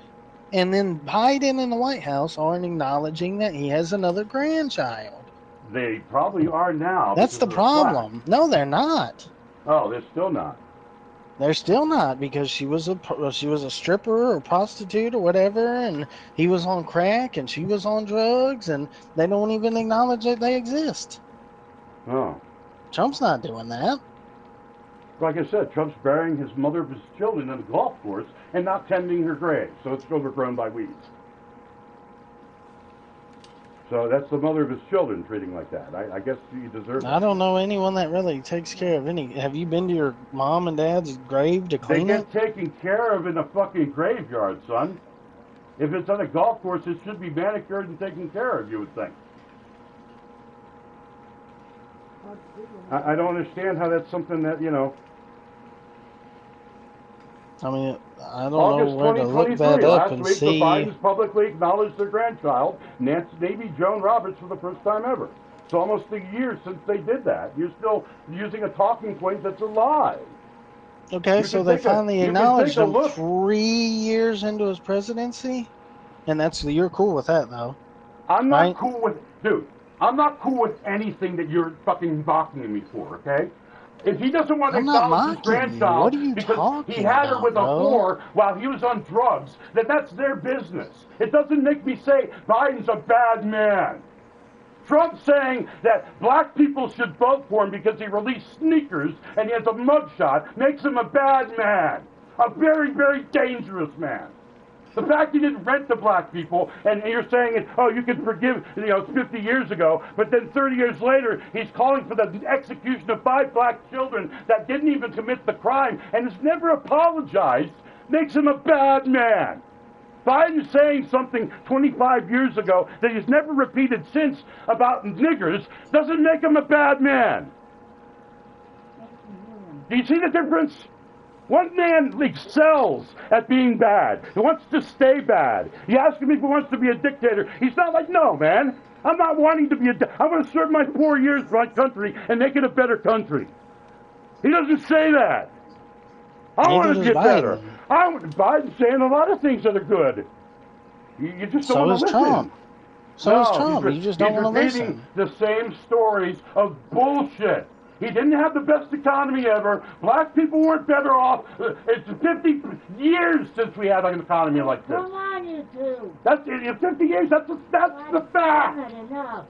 and then Biden and the White House aren't acknowledging that he has another grandchild. They probably are now. That's the because of slack. problem. No, they're not. Oh, they're still not. They're still not, because she was a stripper or prostitute or whatever, and he was on crack and she was on drugs, and they don't even acknowledge that they exist. Oh. Trump's not doing that. Like I said, Trump's burying his mother of his children on a golf course and not tending her grave, so it's overgrown by weeds. So that's the mother of his children treating like that. I guess you deserve it. I don't know anyone that really takes care of any. Have you been to your mom and dad's grave to They clean get it? taken care of in a fucking graveyard, son. If it's on a golf course, it should be manicured and taken care of, you would think. I don't understand how that's something that, you know... I mean, I don't August know where to look 2023, that up last and week, see. the Bidens publicly acknowledged their grandchild, Navy Joan Roberts, for the first time ever. It's almost a year since they did that. You're still using a talking point that's a lie. Okay, You so can they take a- finally you can acknowledged take a him look. 3 years into his presidency, and you're cool with that, though. I'm not Right. cool with... Dude, I'm not cool with anything that you're fucking mocking me for, okay? If he doesn't want to I'm not acknowledge his mocking you. grandchild What are you because talking he had her about, with a bro? whore while he was on drugs, that's their business. It doesn't make me say Biden's a bad man. Trump saying that black people should vote for him because he released sneakers and he has a mugshot makes him a bad man. A very, very dangerous man. The fact he didn't rent to black people, and you're saying, oh, you can forgive, it's 50 years ago, but then 30 years later, he's calling for the execution of 5 black children that didn't even commit the crime, and has never apologized, makes him a bad man. Biden saying something 25 years ago that he's never repeated since about niggers doesn't make him a bad man. Do you see the difference? One man excels at being bad. He wants to stay bad. You ask him if he wants to be a dictator. He's not like, no, man. I'm not wanting to be I want to serve my 4 years for my country and make it a better country. He doesn't say that. I want to Neither get does better. Biden. Biden's saying a lot of things that are good. You just So don't want is to listen. Trump. So is Trump. He's You just don't want to repeating listen. the same stories of bullshit. He didn't have the best economy ever. Black people weren't better off. It's 50 years since we had an economy like this. Come on, you two. That's 50 years. That's the fact. Enough.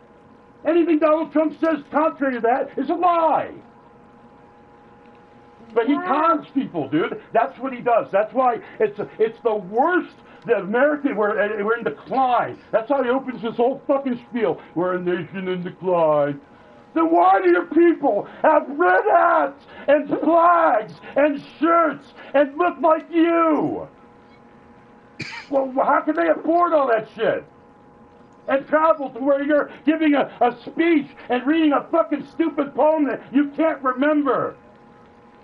Anything Donald Trump says contrary to that is a lie. But he cons people, dude. That's what he does. That's why it's the worst. The American, we're in decline. That's how he opens this whole fucking spiel. We're a nation in decline. Then why do your people have red hats and flags and shirts and look like you? Well, how can they afford all that shit? And travel to where you're giving a speech and reading a fucking stupid poem that you can't remember.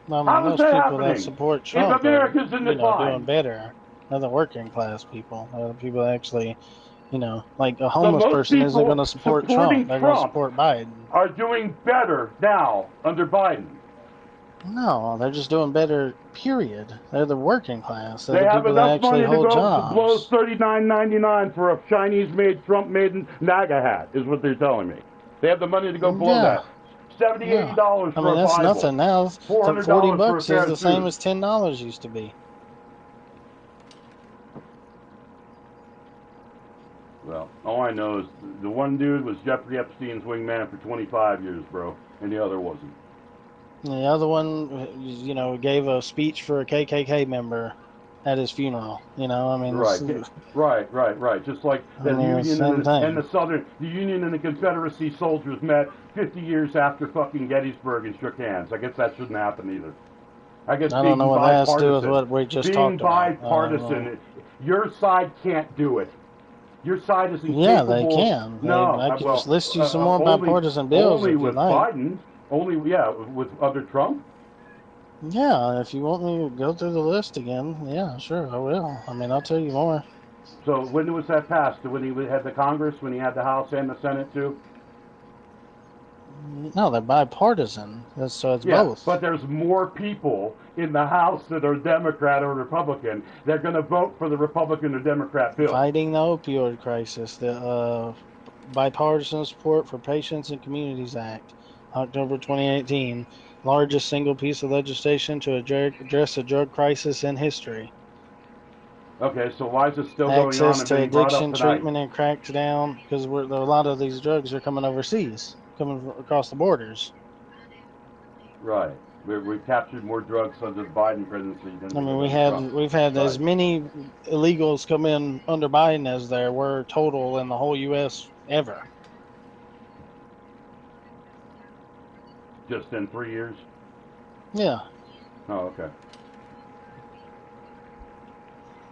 I mean, How those is that people happening? that support Trump If America's are, in decline. doing better. They're the working class people. They're the people that actually, like a homeless person isn't going to support Trump. They're going to support Biden. Are doing better now under Biden. No, they're just doing better, period. They're the working class. They're They the have people that enough actually money to hold go jobs. to blow $39.99 for a Chinese-made, Trump-made MAGA hat, is what they're telling me. They have the money to go blow that. $70, $80 for a Bible. I mean, that's nothing now. $400 $40 for a is the same as $10 used to be. Well, all I know is the one dude was Jeffrey Epstein's wingman for 25 years, bro, and the other wasn't. And the other one, gave a speech for a KKK member at his funeral. I mean, Right. Just like the Union and the Union and the Confederacy soldiers met 50 years after fucking Gettysburg and shook hands. I guess that shouldn't happen either. I don't know what that has to do with what we just talked about. Being bipartisan, your side can't do it. Your side is incapable. Yeah, they can. I could just list you some more bipartisan bills if you like. Biden. With under Trump. Yeah, if you want me to go through the list again, yeah, sure, I will. I mean, I'll tell you more. So when was that passed? When he had the Congress, when he had the House and the Senate too? No, they're bipartisan. So it's both. But there's more people in the House that are Democrat or Republican. They're going to vote for the Republican or Democrat bill. Fighting the opioid crisis. The Bipartisan Support for Patients and Communities Act, October 2018. Largest single piece of legislation to address a drug crisis in history. Okay, so why is it still going on? Access to addiction treatment and cracked down, because a lot of these drugs are coming overseas, coming across the borders. Right. We've captured more drugs under the Biden presidency than we've had as many illegals come in under Biden as there were total in the whole U.S. ever. Just in 3 years? Yeah. Oh, okay.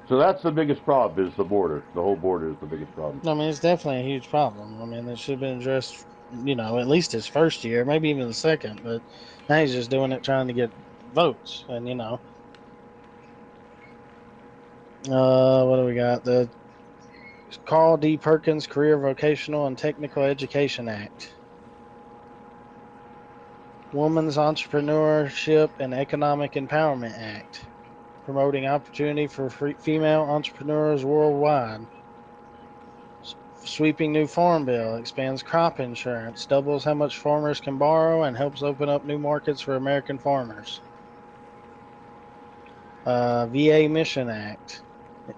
So that's the biggest problem is the border. The whole border is the biggest problem. I mean, it's definitely a huge problem. I mean, it should have been addressed, at least his first year, maybe even the second. But now he's just doing it trying to get votes. And, what do we got? The Carl D. Perkins Career Vocational and Technical Education Act. Women's Entrepreneurship and Economic Empowerment Act, promoting opportunity for female entrepreneurs worldwide. Sweeping new farm bill, expands crop insurance, doubles how much farmers can borrow, and helps open up new markets for American farmers. VA Mission Act,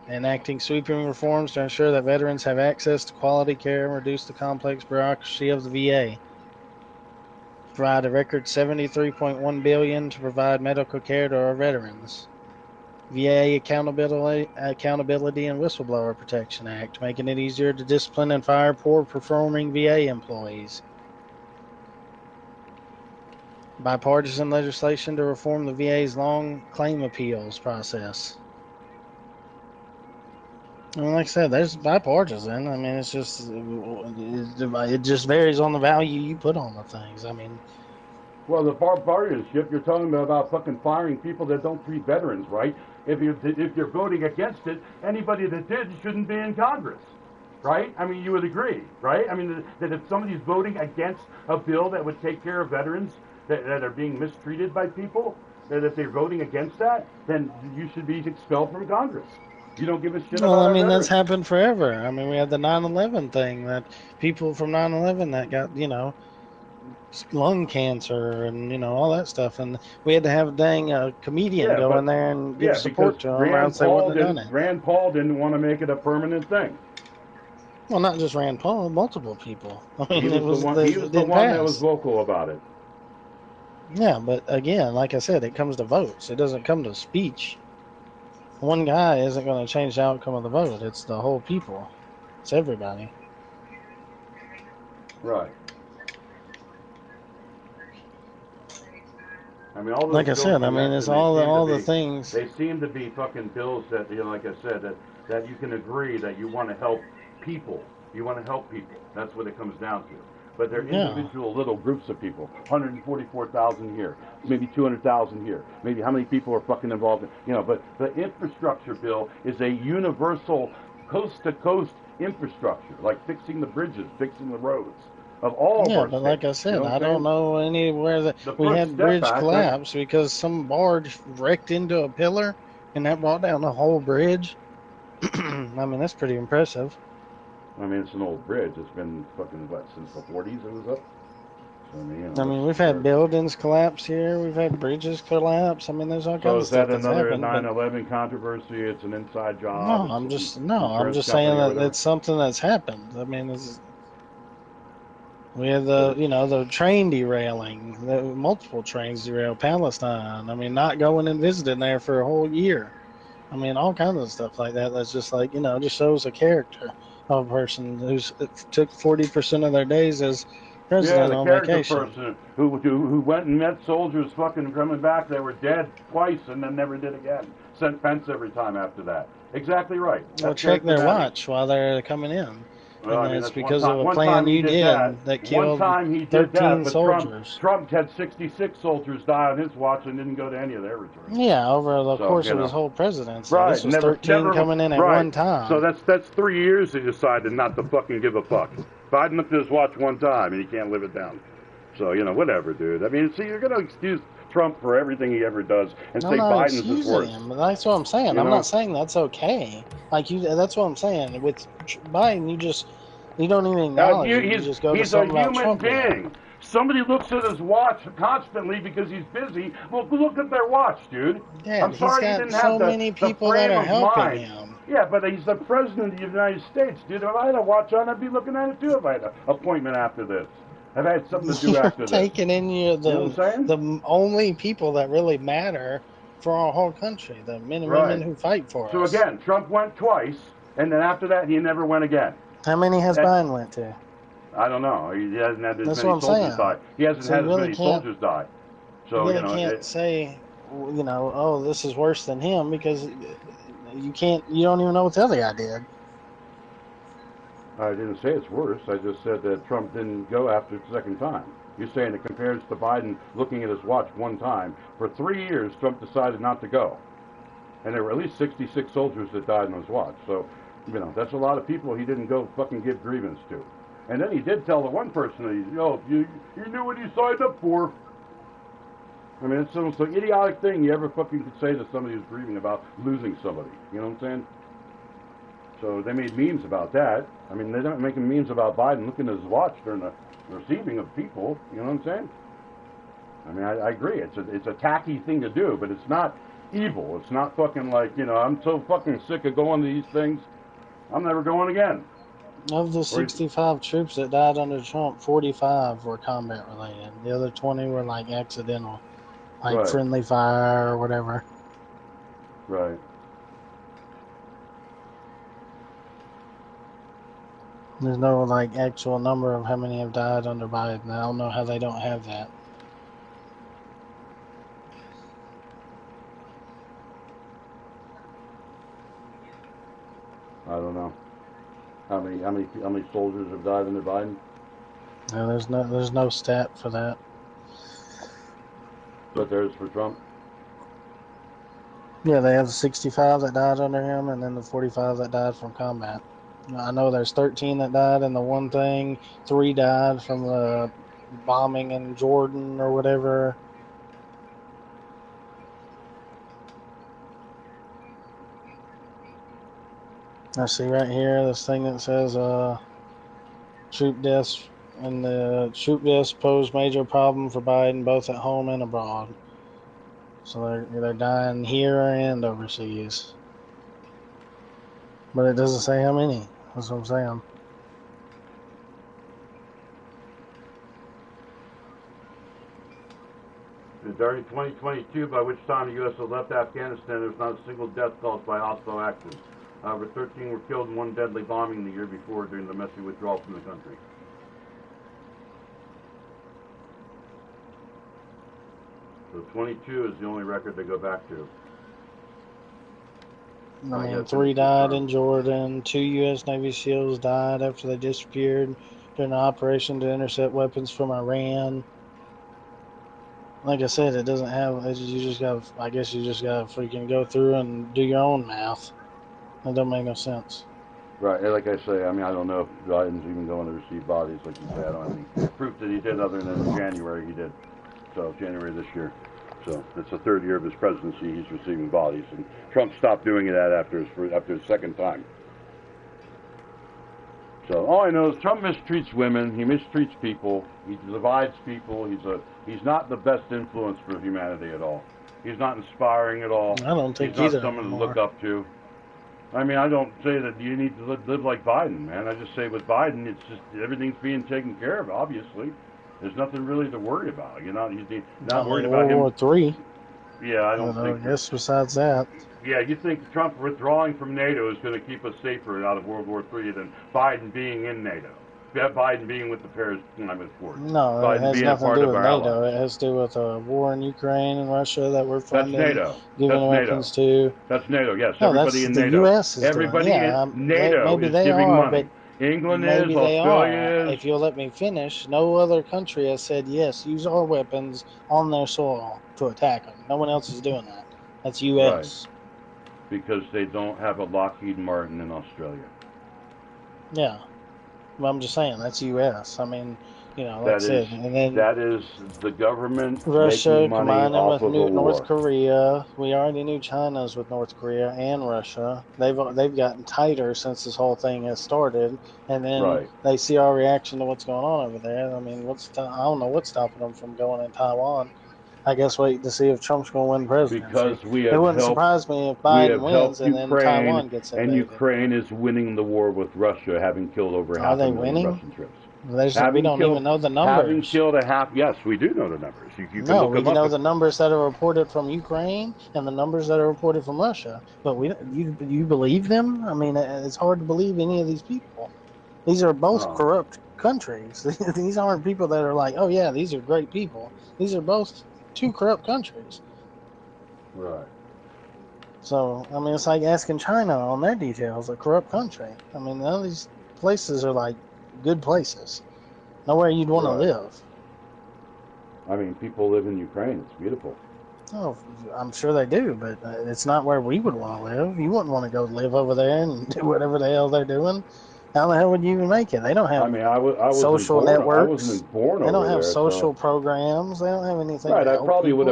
enacting sweeping reforms to ensure that veterans have access to quality care and reduce the complex bureaucracy of the VA. Provide a record $73.1 billion to provide medical care to our veterans. VA Accountability and Whistleblower Protection Act, making it easier to discipline and fire poor-performing VA employees. Bipartisan legislation to reform the VA's long claim appeals process. And like I said, there's bipartisan. I mean, it's just it just varies on the value you put on the things. I mean, well, the bipartisanship, you're talking about fucking firing people that don't treat veterans right. If you're voting against it, anybody that did shouldn't be in Congress, right? I mean, you would agree, right? I mean, that if somebody's voting against a bill that would take care of veterans that are being mistreated by people, that if they're voting against that, then you should be expelled from Congress. You don't give a shit Well, about I our mean, that's veterans. happened forever. I mean, we had the 9/11 thing that people from 9/11 that got, lung cancer and, all that stuff. And we had to have a dang comedian Yeah, go in but there and give yeah, because support to them, or else they wouldn't have done it. Rand Paul didn't want to make it a permanent thing. Well, not just Rand Paul, multiple people. I He mean, was the one. He it was the didn't one that was pass. vocal about it. Yeah, but again, like I said, it comes to votes. It doesn't come to speech. One guy isn't going to change the outcome of the vote. It's the whole people. It's everybody. Right. I mean, all those Like I bills said, I you mean, it's mentioned, all the things. they seem to be fucking bills that, like I said, that you can agree that you want to help people. You want to help people. That's what it comes down to. But they're Yeah. individual little groups of people. 144,000 here, maybe 200,000 here. Maybe how many people are fucking involved in, but the infrastructure bill is a universal coast to coast infrastructure, like fixing the bridges, fixing the roads of all of Yeah, our but states. like I You said, know what I I'm don't saying? know anywhere that The we first had step bridge back, collapse because some barge wrecked into a pillar and that brought down the whole bridge. I mean, that's pretty impressive. I mean, it's an old bridge. It's been fucking, what, since the 40s it was up? So, I mean, I mean, we've that's had buildings collapse here. We've had bridges collapse. I mean, there's all so kinds of is that stuff that's another happened. But 9/11 controversy? It's an inside job. no, It's I'm an just no, I'm insurance just saying company or that whatever. it's something that's happened. I mean, we had But the it's, the train derailing, the multiple trains derailed Palestine. I mean, not going and visiting there for a whole year. I mean, all kinds of stuff like that. That's just like just shows a character of a person who's took 40% of their days as yeah, president the on character vacation. person who went and met soldiers fucking coming back. They were dead twice and then never did again. Sent fence every time after that. Exactly right. Well, That's check character their matters. watch while they're coming in, Well, and I mean, it's that's one because time. of a One plan time he you did that. did that One killed time he did that, 13 but soldiers. Trump had 66 soldiers die on his watch and didn't go to any of their returns. Yeah, over the So course of his whole presidency. This right, was 13 never, coming in at right. one So time. that's 3 years he decided not to fucking give a fuck. Biden looked at his watch one time and he can't live it down. So whatever, dude. I mean, see, you're gonna excuse Trump for everything he ever does and I'm say not Biden's is excusing worse. him, but that's what I'm saying. You I'm not know, saying that's okay. That's what I'm saying. With Biden, you don't even acknowledge it. You just go to he's a something about human Trump again. being. Somebody looks at his watch constantly because he's busy. Well, look at their watch, dude. Yeah, I'm he's sorry you got didn't so have many the people that frame are of helping mind. him. Yeah, but he's the president of the United States, dude. If I had a watch on, I'd be looking at it too if I had an appointment after this. I've had something to do You're after this. taking in You know what I'm saying? the only people that really matter for our whole country, the men and women Right. who fight for So us. again, Trump went twice, and then after that, he never went again. How many has Biden went to? I don't know. He hasn't had as That's many what I'm soldiers saying. die. He hasn't So had you as really many can't. soldiers die. So You really can't say, oh, this is worse than him because you can't. You don't even know what the other guy did. I didn't say it's worse. I just said that Trump didn't go after the second time. You're saying it compares to Biden looking at his watch one time. For 3 years, Trump decided not to go. And there were at least 66 soldiers that died on his watch. So, that's a lot of people he didn't go fucking give grievance to. And then he did tell the one person that you knew what you signed up for. I mean, it's the most idiotic thing you ever fucking could say to somebody who's grieving about losing somebody. You know what I'm saying? So they made memes about that. I mean, they're not making memes about Biden looking at his watch during the receiving of people. You know what I'm saying? I mean, I agree. It's a tacky thing to do, but it's not evil. It's not fucking like, I'm so fucking sick of going to these things. I'm never going again. Of the 65 troops that died under Trump, 45 were combat related. The other 20 were like accidental, like Right. friendly fire or whatever. Right. There's no like actual number of how many have died under Biden. I don't know how they don't have that. I don't know. How many soldiers have died under Biden? No, there's no stat for that. But there's for Trump. Yeah, they have the 65 that died under him, and then the 45 that died from combat. I know there's 13 that died in the one thing. 3 died from the bombing in Jordan or whatever. I see right here this thing that says troop deaths and the troop deaths pose major problem for Biden both at home and abroad. So they're dying here and overseas. But it doesn't say how many. That's what I'm saying. During 2022, by which time the U.S. had left Afghanistan, there was not a single death caused by hostile actions. However, 13 were killed in one deadly bombing the year before during the messy withdrawal from the country. So 22 is the only record they go back to. I mean, 3 died in Jordan. 2 U.S. Navy SEALs died after they disappeared during an operation to intercept weapons from Iran. Like I said, it doesn't have. You just got. I guess you just got to freaking go through and do your own math. That don't make no sense. Right, like I say, I mean, I don't know if Biden's even going to receive bodies, like you said. I don't have any proof that he did, other than in January he did. So January this year. So it's the 3rd year of his presidency. He's receiving bodies, and Trump stopped doing that after his second time. So all I know is Trump mistreats women. He mistreats people. He divides people. He's not the best influence for humanity at all. He's not inspiring at all. I don't think he's not someone to look up to. I mean, I don't say that you need to live like Biden, man. I just say with Biden, it's just everything's being taken care of. Obviously, there's nothing really to worry about. You're not worried about him. World War III. Yeah, I don't think. I guess besides that. Yeah, you think Trump withdrawing from NATO is going to keep us safer out of World War III than Biden being in NATO? Biden being with the Paris Climate Accord. No, Biden it has being nothing a part to do of with our NATO. allies. It has to do with a war in Ukraine and Russia that we're funding. That's NATO. Giving weapons to. That's NATO. Yes, No, everybody that's in the NATO. U.S. is Everybody doing. Yeah, in NATO maybe is they giving are, money. but England maybe is. they Australia are. is. If you'll let me finish, no other country has said yes. Use our weapons on their soil to attack them. No one else is doing that. That's U.S. Right. Because they don't have a Lockheed Martin in Australia. Yeah. Well, I'm just saying, that's U.S. I mean, you know, like I said. And then that is the government Russia making money combining off with of a war. North Korea. We already knew China's with North Korea and Russia. They've gotten tighter since this whole thing has started. And then they see our reaction to what's going on over there. I mean, I don't know what's stopping them from going in Taiwan. I guess wait to see if Trump's going to win presidency. Because we have it wouldn't surprise me if Biden wins and then Taiwan gets invaded. And Ukraine is winning the war with Russia, having killed over half a million Russian troops. We don't even know the numbers. Having killed yes, we do know the numbers. You can no, look we them know up. The numbers that are reported from Ukraine and the numbers that are reported from Russia. But you believe them? I mean, it's hard to believe any of these people. These are both corrupt countries. These aren't people that are like, oh yeah, these are great people. These are both 2 corrupt countries. Right. So, I mean, it's like asking China on their details, a corrupt country. I mean, none of these places are like good places. Nowhere you'd want to live. I mean, people live in Ukraine. It's beautiful. Oh, I'm sure they do, but it's not where we would want to live. You wouldn't want to go live over there and do whatever the hell they're doing. How the hell would you even make it? They don't have social networks. I wasn't born They don't over have there, social programs. They don't have anything. Right. I probably would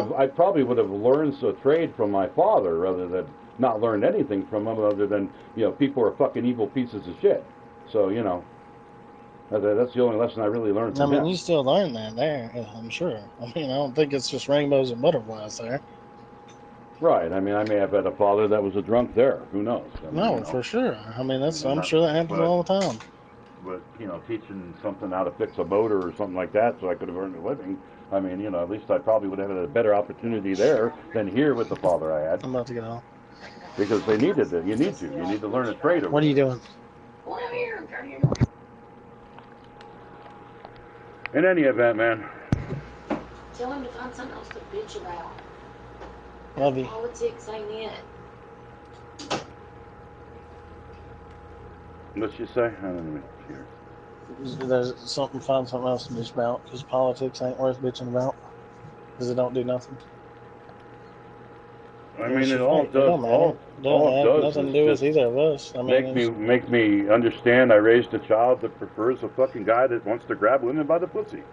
have learned a trade from my father rather than not learned anything from him other than, people are fucking evil pieces of shit. So, that's the only lesson I really learned from him. You still learn that there, I'm sure. I mean, I don't think it's just rainbows and butterflies there. Right. I mean, I may have had a father that was a drunk there. Who knows? For sure. I mean, I'm sure that happens all the time. But, teaching something how to fix a motor or something like that so I could have earned a living, I mean, at least I probably would have had a better opportunity there than here with the father I had. I'm about to get off. Because they needed it. You need to learn a trade over What are you doing? In any event, man. Tell him to find something else to bitch about. Love you. Politics ain't it. What'd you say? I don't even hear. There's find something else to bitch about, because politics ain't worth bitching about. Because it don't do nothing. I mean, it all does. All it does nothing to do with either of us. I mean, make me understand. I raised a child that prefers a fucking guy that wants to grab women by the pussy.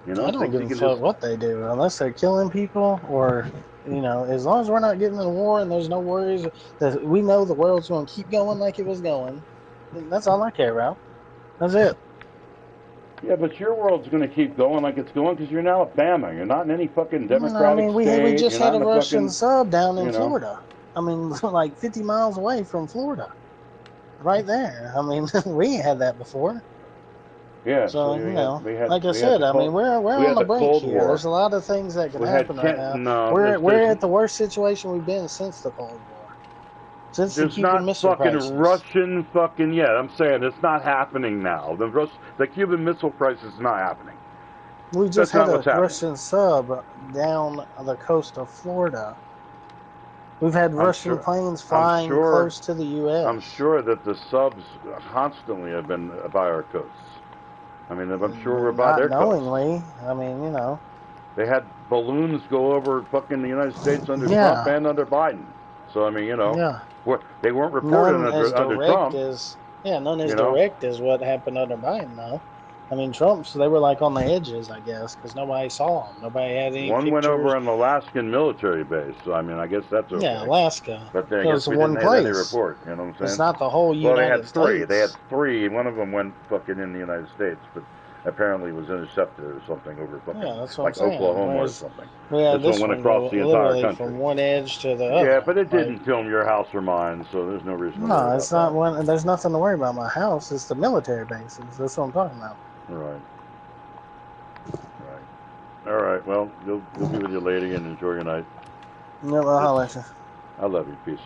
I don't give a fuck what they do, unless they're killing people or you know, as long as we're not getting in a war and there's no worries that we know the world's going to keep going like it was going, that's all I care about. That's it. Yeah, but your world's going to keep going like it's going because you're in Alabama. You're not in any fucking No, I Democratic mean, we state. just You're had not a in a Russian fucking, sub down in you know. Florida. I mean, like 50 miles away from Florida, right there. I mean, we ain't had that before. Yeah, So, so you know, we had like I we had said, the I mean, Cold we're we on had the the brink Cold here. War. There's a lot of things that can We had happen right Kent. now. No, We're at the worst situation we've been since the Cold War, since the there's Cuban not Missile fucking Crisis. Russian fucking. Yeah, I'm saying it's not happening now. The Cuban Missile Crisis is not happening. We just That's had not a what's happening. Russian sub down the coast of Florida. We've had I'm Russian sure. planes I'm flying sure. close to the U.S. I'm sure that the subs constantly have been by our coasts. I mean, I'm sure we're by Not their coasts. knowingly. I mean, you know. They had balloons go over fucking the United States under Trump Yeah. and under Biden. So I mean, you know, Yeah. they weren't reported None as under direct Trump. as none as You know, direct as what happened under Biden, though. I mean, Trump's they were like on the edges, I guess, because nobody saw them. Nobody had any one went pictures. over an Alaskan military base. So I mean, I guess that's okay. Yeah, Alaska. But I It guess was we one didn't have any place. report. You know what I'm saying? It's not the whole Well, United they had three. States. They had three. One of them went fucking in the United States, but apparently was intercepted or something over fucking That's what like I'm saying. Oklahoma or something. We had This one went across the entire literally country. from one edge to the other. Yeah, but it Like, didn't film your house or mine, so there's no reason to worry no, about it's not that. one. There's nothing to worry about. My house, it's the military bases. That's what I'm talking about. Right. All right. Well, you'll be with your lady and enjoy your night. Yeah, well, I'll let you. I love you. Peace.